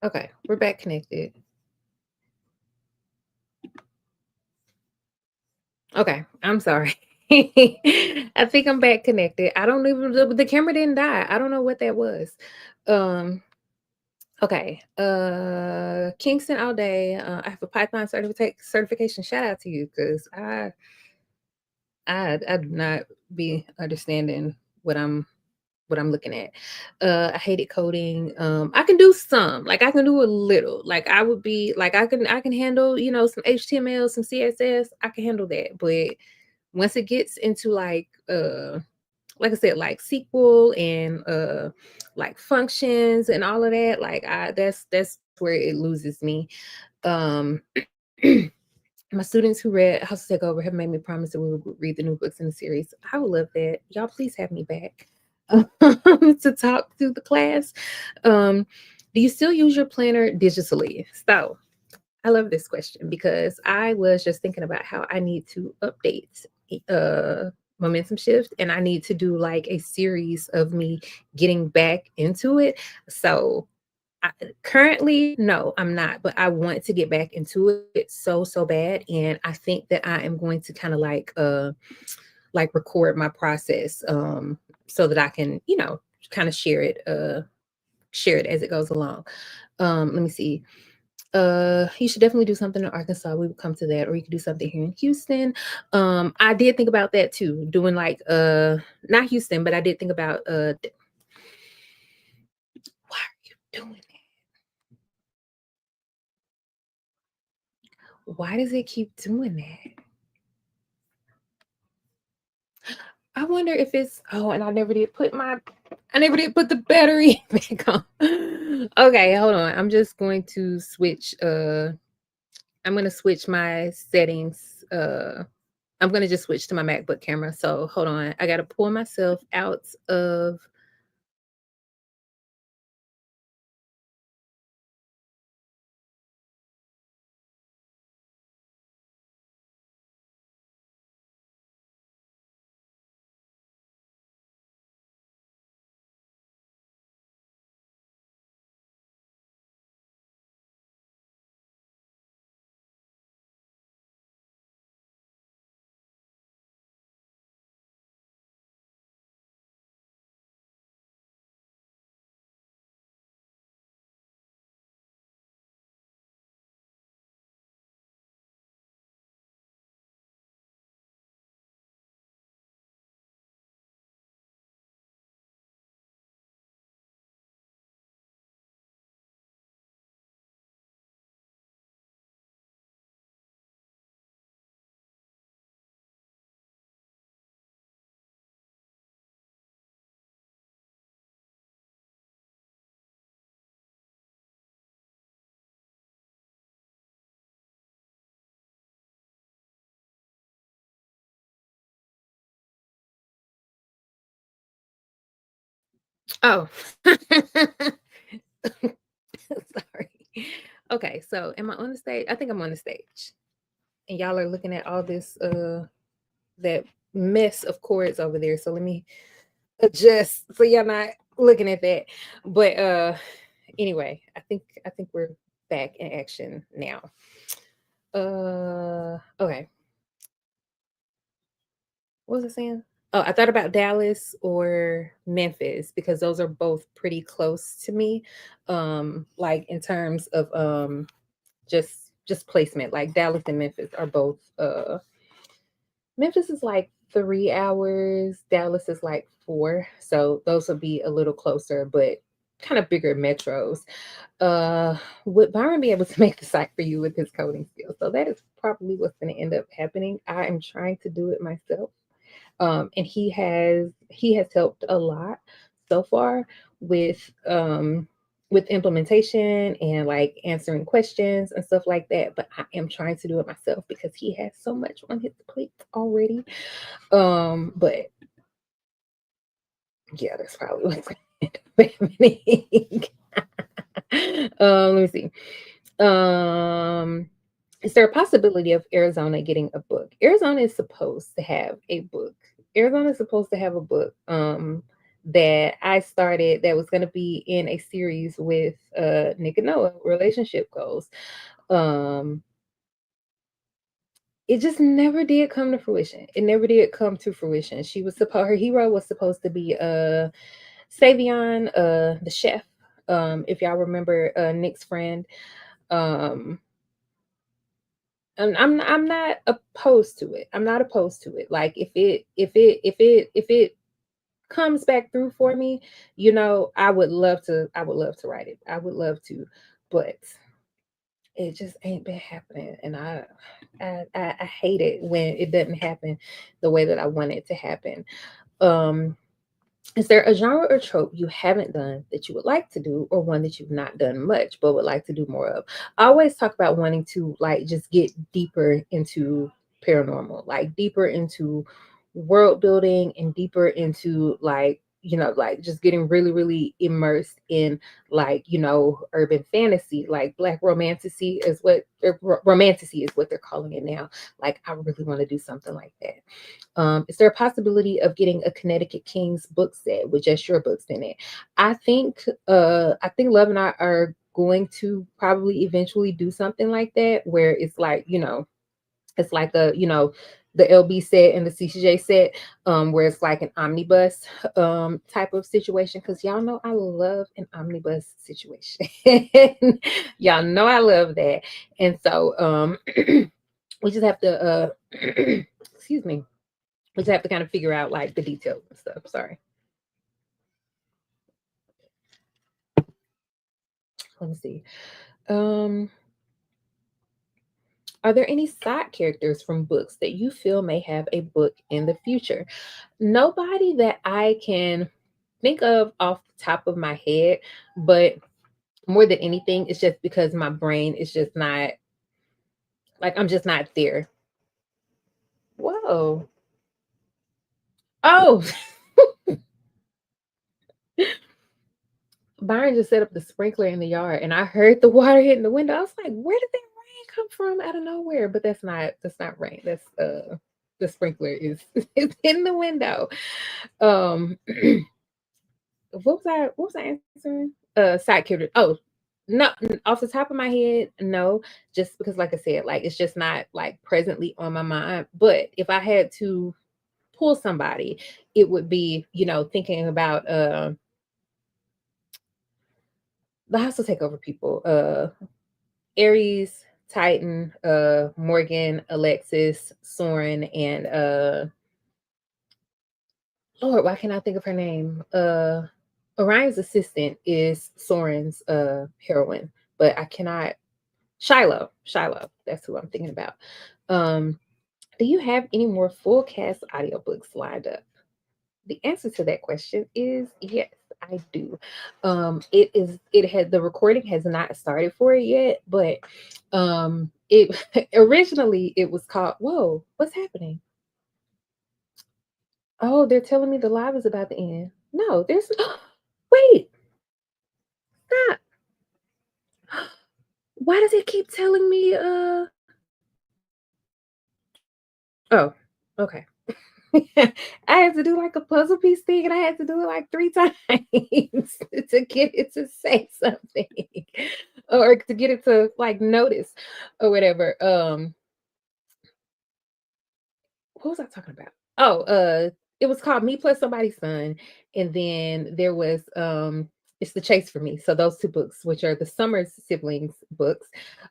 Okay. We're back connected. Okay. I'm sorry. I think I'm back connected. I don't even the camera didn't die. I don't know what that was. Um okay. Kingston all day. I have a Python certification. Shout out to you because I do not be understanding what I'm looking at. I hated coding. I can do some, like I can do a little. Like I would be like I can handle, some HTML, some CSS. I can handle that. But once it gets into like I said, like SQL and like functions and all of that, like that's where it loses me. Um My students who read House to Take Over have made me promise that we will read the new books in the series. I would love that. Y'all, please have me back to talk to the class. Um, do you still use your planner digitally? So I love this question because I was just thinking about how I need to update momentum shift and I need to do like a series of me getting back into it. So currently, no, I'm not, but I want to get back into it so bad, and I think that I am going to kind of like record my process, so that I can, kind of share it as it goes along. Let me see. You should definitely do something in Arkansas. We would come to that, or you could do something here in Houston. I did think about that too, doing like not Houston, but I did think about why are you doing that? Why does it keep doing that? I wonder if it's and I never did put the battery back on. Okay, hold on. I'm just going to switch I'm gonna switch my settings. I'm gonna just switch to my MacBook camera. So hold on. I gotta pull myself out of oh sorry. Okay, so am I on the stage? I think I'm on the stage. And y'all are looking at all this that mess of chords over there. So let me adjust so y'all not looking at that. But anyway, I think we're back in action now. Okay. What was I saying? Oh, I thought about Dallas or Memphis because those are both pretty close to me. Like in terms of just just placement. Like Dallas and Memphis are both Memphis is like 3 hours, Dallas is like 4. So those would be a little closer, but kind of bigger metros. Would Byron be able to make the site for you with his coding skills? So that is probably what's going to end up happening. I am trying to do it myself. And he has helped a lot so far with with implementation and like answering questions and stuff like that. But I am trying to do it myself because he has so much on his plate already. But yeah, that's probably what's going to end up happening. Let me see. Um, is there a possibility of Arizona getting a book? Arizona is supposed to have a book. Arizona is supposed to have a book that I started that was going to be in a series with Nick and Noah, relationship goals. Um, it just never did come to fruition. It never did come to fruition. Her hero was supposed to be Savion, the chef. If y'all remember Nick's friend. Um, I'm not opposed to it. I'm not opposed to it. Like if it comes back through for me, I would love to write it. I would love to, but it just ain't been happening, and I hate it when it doesn't happen the way that I want it to happen. Um, is there a genre or trope you haven't done that you would like to do, or one that you've not done much but would like to do more of? I always talk about wanting to like just get deeper into paranormal, like deeper into world building and deeper into like just getting really, really immersed in urban fantasy, like black romanticy is romanticy is what they're calling it now. Like I really want to do something like that. Is there a possibility of getting a Connecticut Kings book set with just your books in it? I think Love and I are going to probably eventually do something like that where it's like, it's like the LB set and the CCJ set, where it's like an omnibus type of situation. Cause y'all know I love an omnibus situation. Y'all know I love that. And so we just have to excuse me, we just have to kind of figure out like the details and stuff. Sorry. Let me see. Um, are there any side characters from books that you feel may have a book in the future? Nobody that I can think of off the top of my head, but more than anything, it's just because my brain is just not like I'm just not there. Whoa. Oh, Byron just set up the sprinkler in the yard and I heard the water hitting the window. I was like, where did that rain come from out of nowhere? But that's not rain. That's the sprinkler is in the window. Um what was I answering? Side character. Oh, no, off the top of my head, no, just because like I said, like it's just not like presently on my mind. But if I had to pull somebody, it would be, thinking about the hostile takeover people. Aries, Titan, Morgan, Alexis, Soren, and Lord, why can't I think of her name? Orion's assistant is Soren's heroine, but I cannot. Shiloh. Shiloh. That's who I'm thinking about. Um, do you have any more full cast audiobooks lined up? The answer to that question is yes, I do. The recording has not started for it yet, but it originally it was called whoa, what's happening? Oh, they're telling me the live is about to end. No, there's wait, stop. Why does it keep telling me oh, okay. I had to do like a puzzle piece thing and I had to do it like 3 times to get it to say something or to get it to like notice or whatever. What was I talking about? Oh, it was called Me Plus Somebody's Son. And then there was it's The Chase for Me. So those two books, which are the Summers siblings books,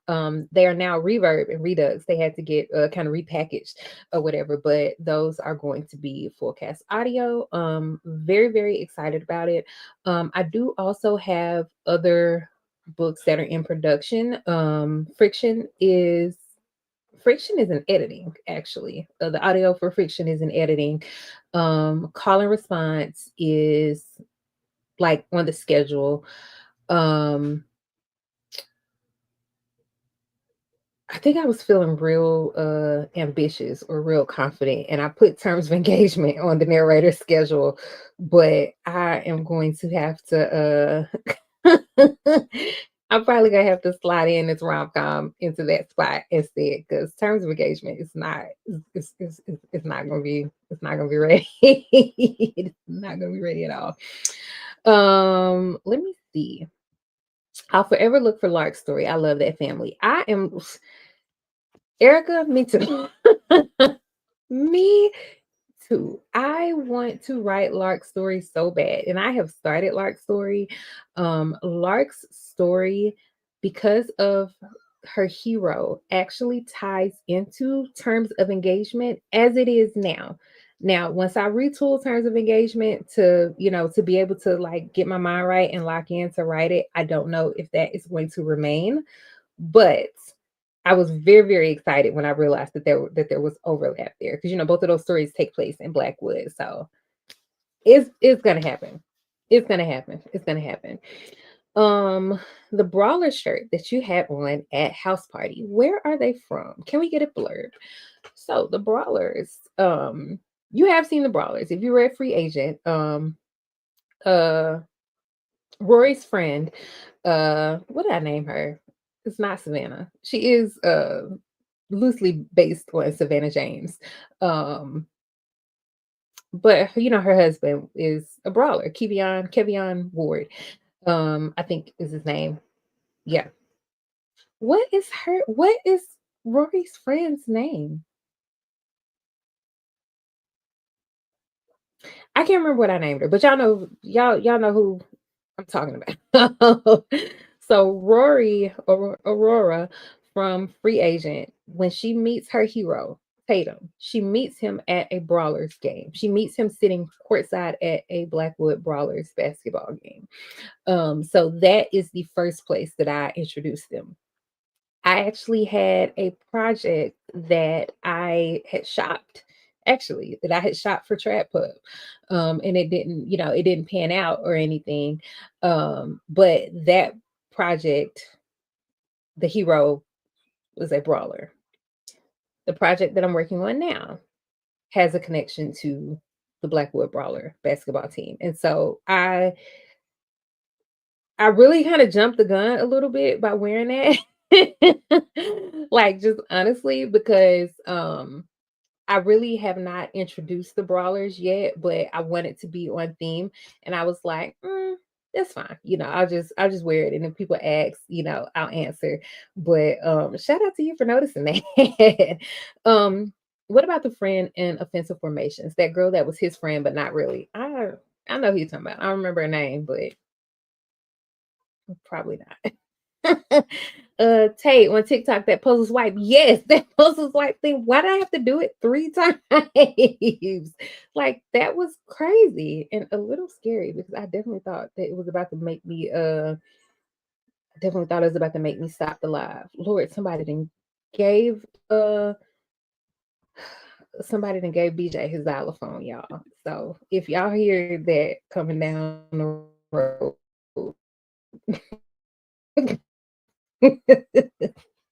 they are now Reverb and Redux. They had to get kind of repackaged or whatever, but those are going to be full cast audio. Very, very excited about it. I do also have other books that are in production. Friction is in editing, actually. The audio for Friction is in editing. Call and Response is like on the schedule. I think I was feeling real ambitious or real confident, and I put Terms of Engagement on the narrator's schedule, but I am going to have to I'm probably gonna have to slide in this rom-com into that spot instead, because Terms of Engagement is not it's not gonna be ready. It's not gonna be ready at all. Let me see. I'll forever look for Lark's Story. I love that family. I am Erica, me too. Me too. I want to write Lark's Story so bad, and I have started Lark's Story. Lark's Story, because of her hero, actually ties into Terms of Engagement as it is now. Now, once I retool Terms of Engagement to, to be able to like get my mind right and lock in to write it, I don't know if that is going to remain, but I was very, very excited when I realized that there was overlap there, because both of those stories take place in Blackwood, so it's gonna happen. It's gonna happen. It's gonna happen. The Brawler shirt that you had on at House Party, where are they from? Can we get a blurb? So the Brawlers, you have seen the Brawlers if you read Free Agent. Rory's friend, what did I name her? It's not Savannah. She is loosely based on Savannah James. But her husband is a brawler, Kevion Ward. I think is his name. Yeah. What is Rory's friend's name? I can't remember what I named her, but y'all know who I'm talking about. So Rory Aurora from Free Agent, when she meets her hero, Tatum, she meets him at a Brawlers game. She meets him sitting courtside at a Blackwood Brawlers basketball game. So that is the first place that I introduced them. I actually had a project that I had shopped, for Trap Pub. And it didn't pan out or anything. But that project, the hero was a brawler. The project that I'm working on now has a connection to the Blackwood Brawler basketball team. And so I really kind of jumped the gun a little bit by wearing that. Like, just honestly, because I really have not introduced the Brawlers yet, but I wanted to be on theme, and I was like, that's fine. I'll just wear it, and if people ask, I'll answer. But shout out to you for noticing that. What about the friend in Offensive Formations? That girl that was his friend, but not really. I know who you're talking about. I don't remember her name, but probably not. Tate on TikTok, that puzzle swipe. Yes, that puzzle swipe thing. Why did I have to do it 3 times? Like, that was crazy and a little scary, because I definitely thought that it was about to make me stop the live. Lord, somebody then gave BJ his xylophone, y'all. So if y'all hear that coming down the road,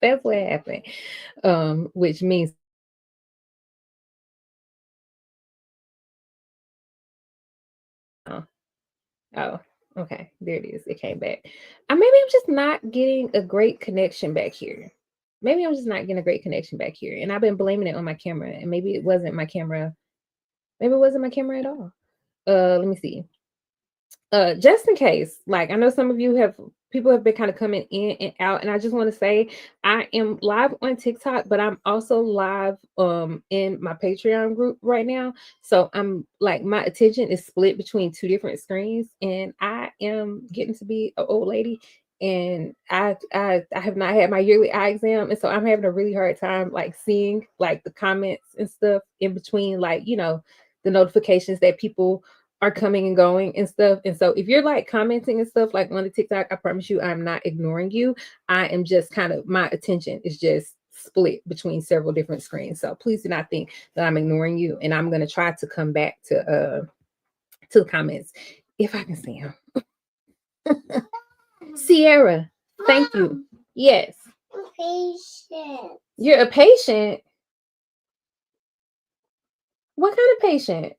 that's what happened. Which means oh, okay, there it is. It came back. Maybe I'm just not getting a great connection back here. Maybe I'm just not getting a great connection back here. And I've been blaming it on my camera. And maybe it wasn't my camera. Maybe it wasn't my camera at all. Let me see. Just in case, like, I know some of you have people have been kind of coming in and out, and I just want to say I am live on TikTok, but I'm also live in my Patreon group right now. So I'm like, my attention is split between two different screens, and I am getting to be an old lady, and I have not had my yearly eye exam, and so I'm having a really hard time like seeing like the comments and stuff in between, like, the notifications that people are coming and going and stuff. And so if you're like commenting and stuff like on the TikTok, I promise you I'm not ignoring you. I am just kind of, my attention is just split between several different screens. So please do not think that I'm ignoring you. And I'm gonna try to come back to the comments if I can see them. Sierra, thank you. Yes. I'm patient. You're a patient. What kind of patient?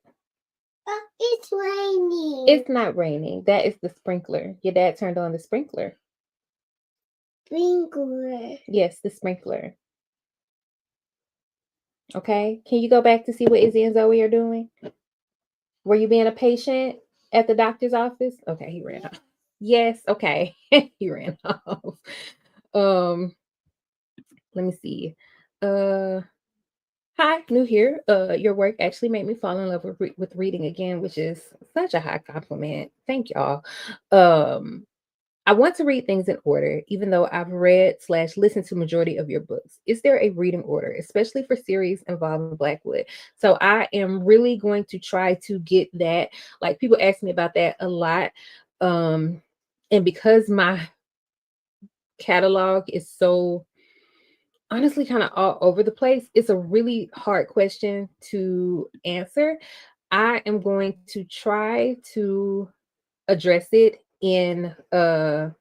It's raining. It's not raining. That is the sprinkler. Your dad turned on the sprinkler. Sprinkler. Yes, the sprinkler. Okay. Can you go back to see what Izzy and Zoe are doing? Were you being a patient at the doctor's office? Okay, he ran off. Yes, okay. He ran off. Let me see. Hi, new here. Your work actually made me fall in love with reading again, which is such a high compliment. Thank y'all. I want to read things in order, even though I've read/listened to majority of your books. Is there a reading order, especially for series involving Blackwood? So I am really going to try to get that. Like, people ask me about that a lot. And because my catalog is so honestly kind of all over the place, it's a really hard question to answer. I am going to try to address it in the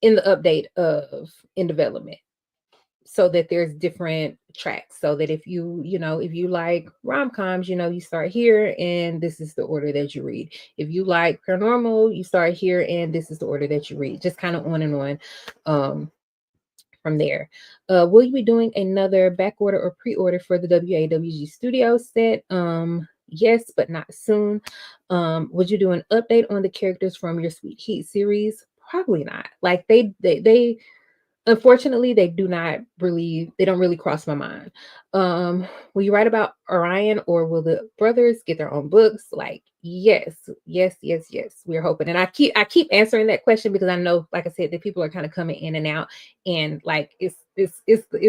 update of In Development, so that there's different tracks, so that if you like rom-coms, you start here and this is the order that you read. If you like paranormal, you start here and this is the order that you read, just kind of on and on from there. Will you be doing another back order or pre-order for the WAWG Studio set? Yes, but not soon. Would you do an update on the characters from your Sweet Heat series? Probably not. Like, they unfortunately, they don't really cross my mind. Will you write about Orion, or will the brothers get their own books? Like, yes, yes, yes, yes. We're hoping. And I keep answering that question because I know, like I said, that people are kind of coming in and out, and like it's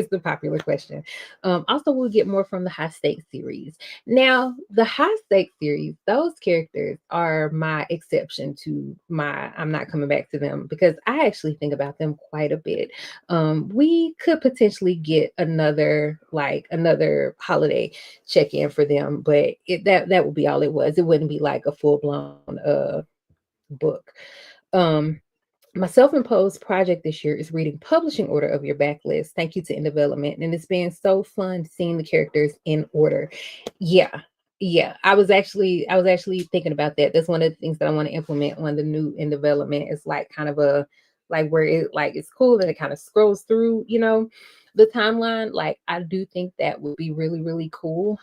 the popular question. Also, we'll get more from the High Stakes series. Now, the High Stakes series, those characters are my exception to my I'm not coming back to them, because I actually think about them quite a bit. We could potentially get another holiday check-in for them, but that would be all it was. It wouldn't be like a full-blown book. My self-imposed project this year is reading publishing order of your backlist. Thank you to In Development, and it's been so fun seeing the characters in order. Yeah, yeah. I was actually thinking about that. That's one of the things that I want to implement on the new In Development. It's like kind of a like where it's cool and it kind of scrolls through, the timeline. Like, I do think that would be really, really cool.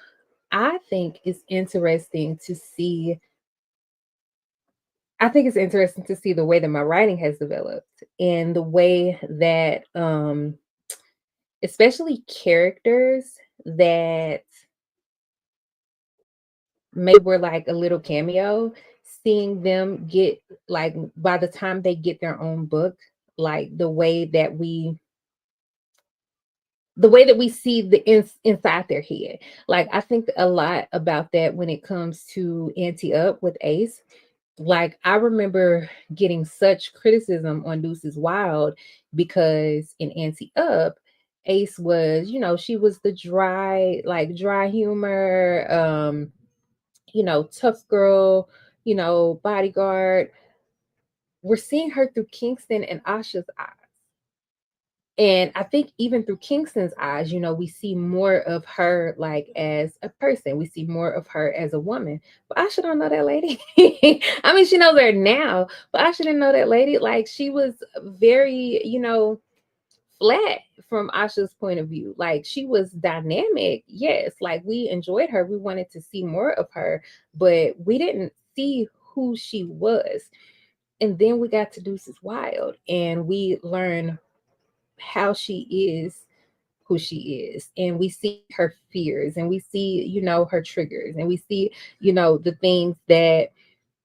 I think it's interesting to see the way that my writing has developed, and the way that especially characters that maybe were like a little cameo, seeing them get, like, by the time they get their own book, like the way that we see inside their head. Like, I think a lot about that when it comes to Ante Up with Ace. Like, I remember getting such criticism on Deuces Wild because in Ante Up, Ace was, she was the dry humor, tough girl, bodyguard. We're seeing her through Kingston and Asha's eyes. And I think even through Kingston's eyes, we see more of her like as a person. We see more of her as a woman. But Asha don't know that lady. I mean, she knows her now, but Asha didn't know that lady. Like, she was very, flat from Asha's point of view. Like, she was dynamic. Yes, like, we enjoyed her. We wanted to see more of her, but we didn't see who she was. And then we got to Deuces Wild, and we learn how she is who she is, and we see her fears, and we see, her triggers, and we see, the things that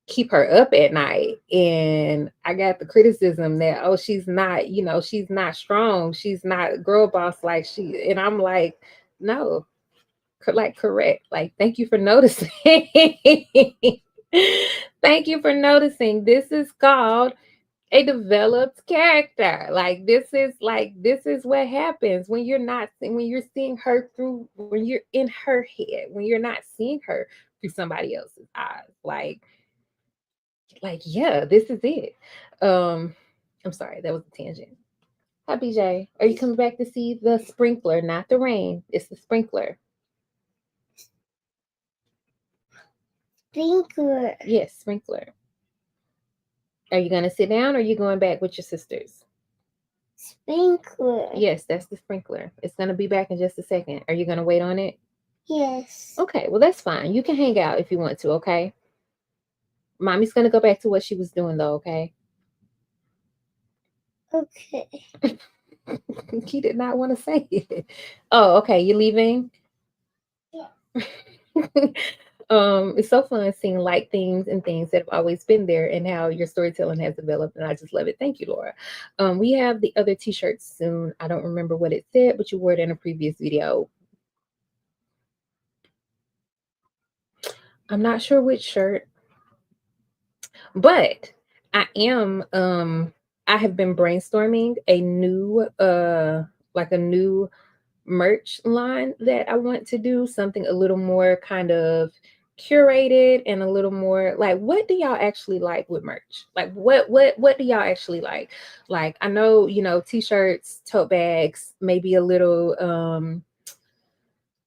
keep her up at night. And I got the criticism that, oh, she's not, she's not strong, she's not girl boss like she, and I'm like, no, like, correct, like, thank you for noticing. Thank you for noticing. This is called a developed character. This is what happens when you're seeing her through, when you're in her head, when you're not seeing her through somebody else's eyes. Yeah, this is it. um I'm sorry, that was a tangent. Hi, BJ, are you coming back to see the sprinkler? Not the rain, it's the sprinkler. Sprinkler. Yes, sprinkler. Are you going to sit down, or are you going back with your sisters? Sprinkler. Yes, that's the sprinkler. It's going to be back in just a second. Are you going to wait on it? Yes. Okay, well, that's fine. You can hang out if you want to, okay? Mommy's going to go back to what she was doing, though, okay? Okay. He did not want to say it. Oh, okay. You leaving? Yeah. It's so fun seeing like things and things that have always been there, and how your storytelling has developed, and I just love it. Thank you, Laura. We have the other t-shirts soon. I don't remember what it said, but you wore it in a previous video. I'm not sure which shirt, but I have been brainstorming a new like a new merch line that I want to do, something a little more kind of curated, and a little more like, what do y'all actually like with merch? Like, what do y'all actually like? Like, I know, t-shirts, tote bags, maybe a little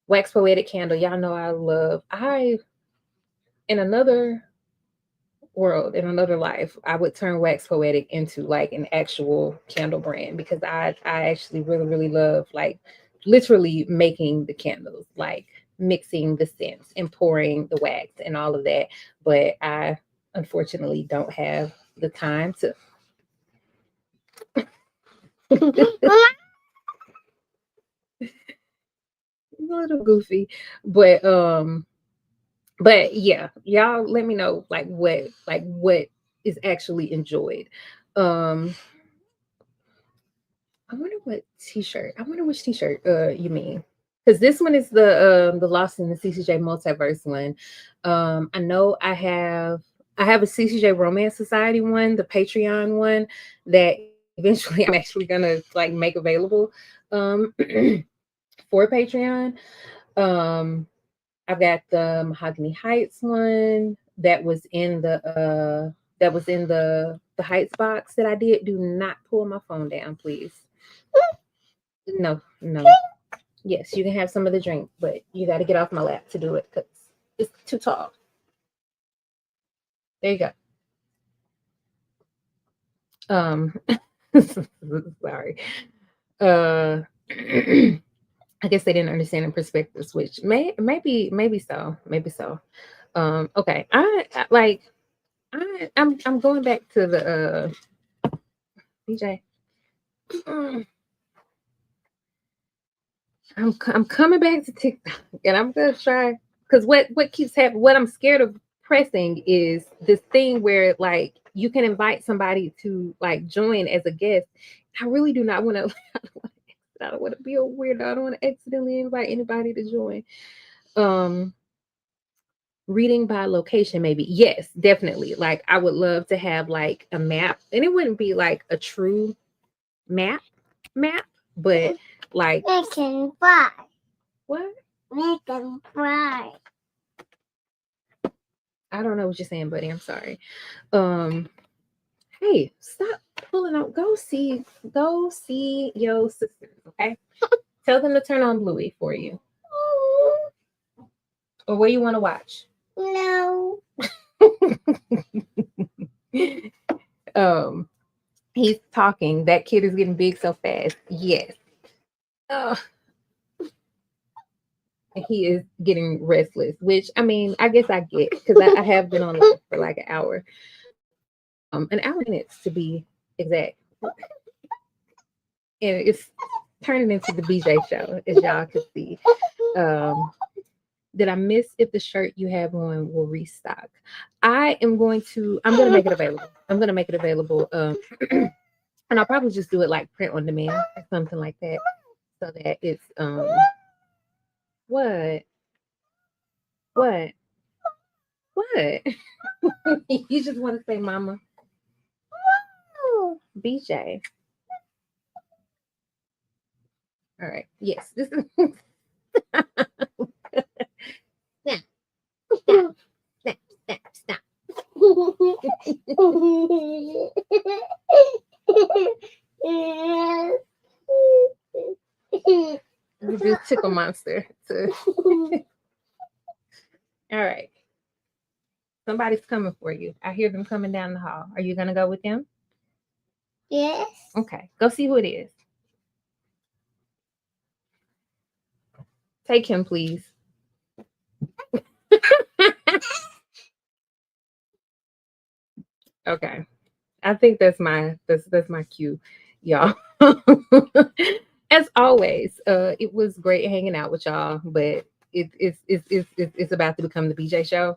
wax poetic candle. Y'all know I in another world, in another life, I would turn Wax Poetic into like an actual candle brand, because I actually really, really love, like, literally making the candles, like mixing the scents and pouring the wax and all of that. But I unfortunately don't have the time to. A little goofy, but yeah, y'all let me know, like what is actually enjoyed. um I wonder what t-shirt. I wonder which t-shirt you mean. Because this one is the Lost in the CCJ Multiverse one. I know I have a CCJ Romance Society one, the Patreon one, that eventually I'm actually gonna like make available for Patreon. Um I've got the Mahogany Heights one that was in the Heights box that I did. Do not pull my phone down, please. No, no. Yes, you can have some of the drink, but you got to get off my lap to do it because it's too tall. There you go. Um, sorry. Uh, I guess they didn't understand the perspective switch. Maybe so, maybe so. Okay. I'm going back to the BJ. I'm coming back to TikTok, and I'm gonna try, because what keeps happening, what I'm scared of pressing is this thing where like you can invite somebody to like join as a guest. I really do not want to. I don't want to be a weirdo. I don't want to accidentally invite anybody to join. Um, Reading by location, maybe. Yes, definitely. Like, I would love to have like a map, and it wouldn't be like a true map, but like, Make them fly. what? Make them fly. I don't know what you're saying, buddy. I'm sorry. Hey, stop pulling out. Go see your sisters, okay? Tell them to turn on Bluey for you. Or where you want to watch. No. He's talking. That kid is getting big so fast. Yes. He is getting restless, which, I mean, I guess I get, because I have been on live for like an hour. an hour minutes to be exact. And it's turning into the BJ show, as y'all can see. Did I miss if the shirt you have on will restock? I'm going to make it available. I'm gonna make it available. And I'll probably just do it like print on demand or something like that. So that it's what? What? What? You just want to say mama? BJ. All right. Yes. This is stop. Stop. Stop. Stop. You just tickle monster. All right. Somebody's coming for you. I hear them coming down the hall. Are you gonna go with them? Yes. Okay. Go see who it is. Take him, please. Okay. I think that's my cue, y'all. As always, it was great hanging out with y'all, but it's about to become the BJ show.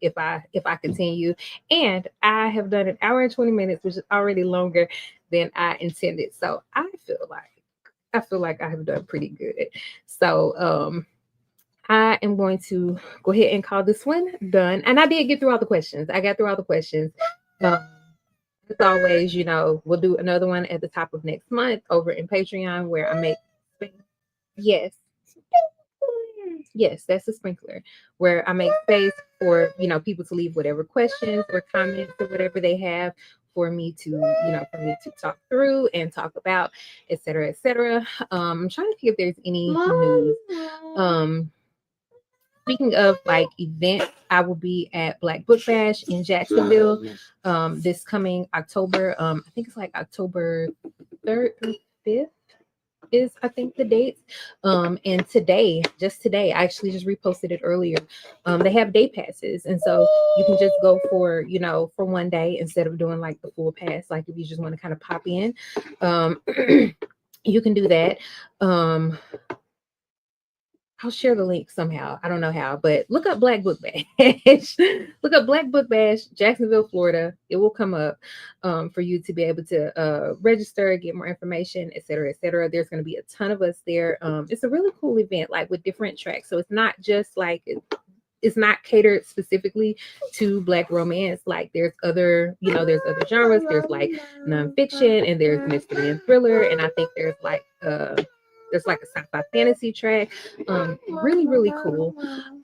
If I continue, and I have done an hour and 20 minutes, which is already longer than I intended. So I feel like I have done pretty good. So I am going to go ahead and call this one done. And I did get through all the questions. I got through all the questions. As always, we'll do another one at the top of next month over in Patreon where I make yes. Yes, that's a sprinkler where I make space for people to leave whatever questions or comments or whatever they have for me to talk through and talk about, et cetera, et cetera. I'm trying to see if there's any news. Speaking of like events, I will be at Black Book Bash in Jacksonville this coming October. I think it's like October 3rd through 5th is I think the dates. And today, I actually just reposted it earlier. They have day passes, and so you can just go for one day instead of doing like the full pass. Like if you just want to kind of pop in, you can do that. I'll share the link somehow. I don't know how, but look up Black Book Bash. Look up Black Book Bash, Jacksonville, Florida. It will come up for you to be able to register, get more information, et cetera, et cetera. There's going to be a ton of us there. It's a really cool event, like with different tracks. So it's not just like it's not catered specifically to Black romance. Like there's other genres. There's like nonfiction, and there's mystery and thriller, and I think there's like a sci-fi fantasy track. Really, really cool.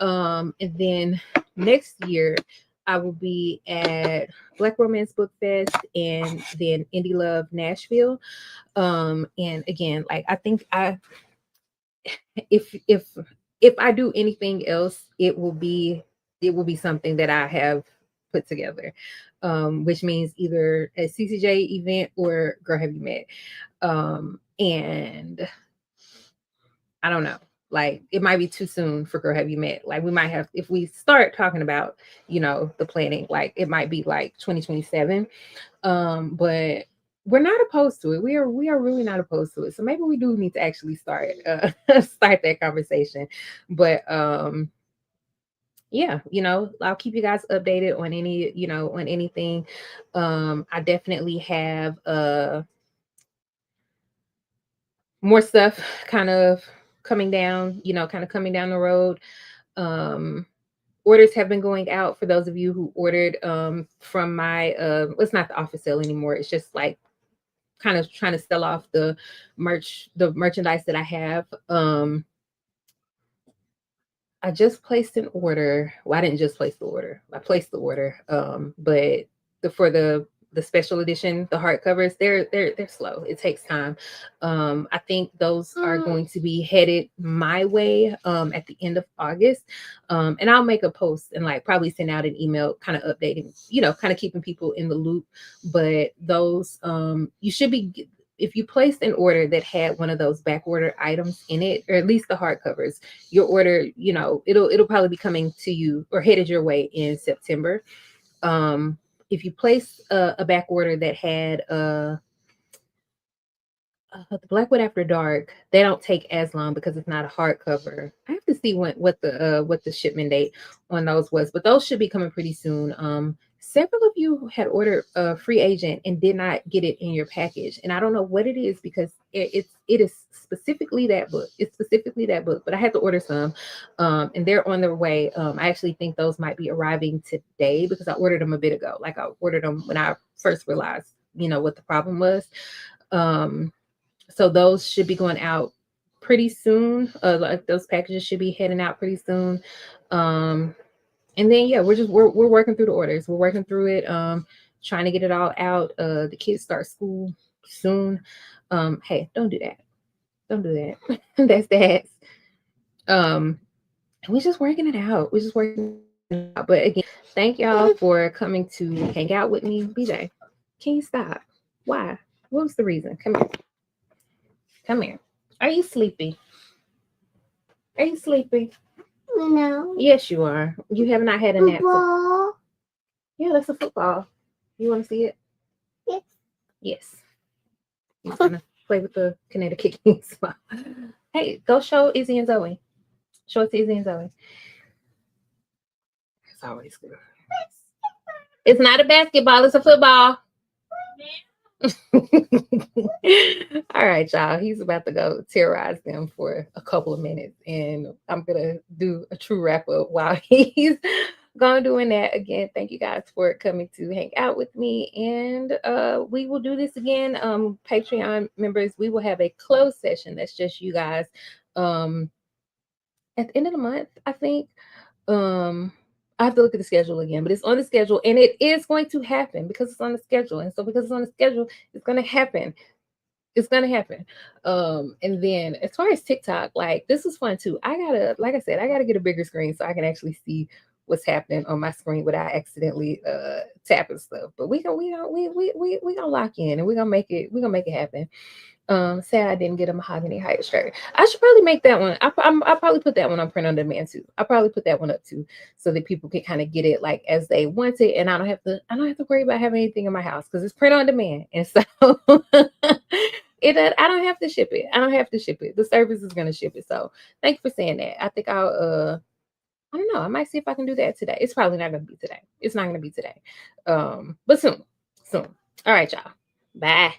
And then next year I will be at Black Romance Book Fest and then Indie Love Nashville. And again, like I think if I do anything else, it will be something that I have put together. Which means either a CCJ event or Girl Have You Met. And I don't know. Like it might be too soon for Girl Have You Met. Like we might have, if we start talking about, the planning, like it might be like 2027. But we're not opposed to it. We are really not opposed to it. So maybe we do need to actually start that conversation. But yeah, I'll keep you guys updated on on anything. I definitely have more stuff kind of coming down the road. Orders have been going out for those of you who ordered from my it's not the office sale anymore. It's just like kind of trying to sell off the merchandise that I have. I just placed an order. Well, I didn't just place the order. I placed the order. But for the special edition, the hardcovers, they're slow. It takes time. I think those are going to be headed my way at the end of August. And I'll make a post and like probably send out an email kind of updating, kind of keeping people in the loop. But those you should be, if you placed an order that had one of those back order items in it, or at least the hardcovers, your order, it'll probably be coming to you or headed your way in September. if you place a back order that had the Blackwood After Dark, they don't take as long because it's not a hardcover. I have to see what the shipment date on those was, but those should be coming pretty soon. Several of you had ordered a Free Agent and did not get it in your package, and I don't know what it is because it is specifically that book. It's specifically that book, but I had to order some, and they're on their way. I actually think those might be arriving today because I ordered them a bit ago. Like I ordered them when I first realized, what the problem was. So those should be going out pretty soon. Like those packages should be heading out pretty soon. And then yeah, we're working through the orders. We're working through it. Trying to get it all out. The kids start school soon. Hey, don't do that. Don't do that. That's that. We're just working it out. We're just working it out. But again, thank y'all for coming to hang out with me. BJ, can you stop? Why? What was the reason? Come here. Come here. Are you sleepy? Are you sleepy? No. Yes, you are. You have not had a nap. Football. Yeah, that's a football. You want to see it? Yes. Yes. He's gonna play with the Connecticut Kings. Hey, go show Izzy and Zoe. Show it to Izzy and Zoe. It's always good. It's not a basketball, it's a football. All right, y'all. He's about to go terrorize them for a couple of minutes, and I'm gonna do a true wrap up while he's going doing that. Again, thank you guys for coming to hang out with me, and we will do this again. Patreon members, we will have a closed session that's just you guys at the end of the month, I think. I have to look at the schedule again, but it's on the schedule and it is going to happen because it's on the schedule. And so because it's on the schedule, it's going to happen. It's going to happen. And then as far as TikTok, like this is fun too. Like I said, I gotta get a bigger screen so I can actually see what's happening on my screen without accidentally tapping stuff. But we gonna lock in and we're gonna make it happen. Sad I didn't get a mahogany height shirt. I should probably make that one. I'll probably put that one on print on demand too. I'll probably put that one up too, so that people can kind of get it like as they want it, and I don't have to worry about having anything in my house because it's print on demand, and so I don't have to ship it. I don't have to ship it. The service is gonna ship it. So thank you for saying that. I think I'll I don't know. I might see if I can do that today. It's probably not gonna be today. It's not gonna be today. But soon. All right, y'all. Bye.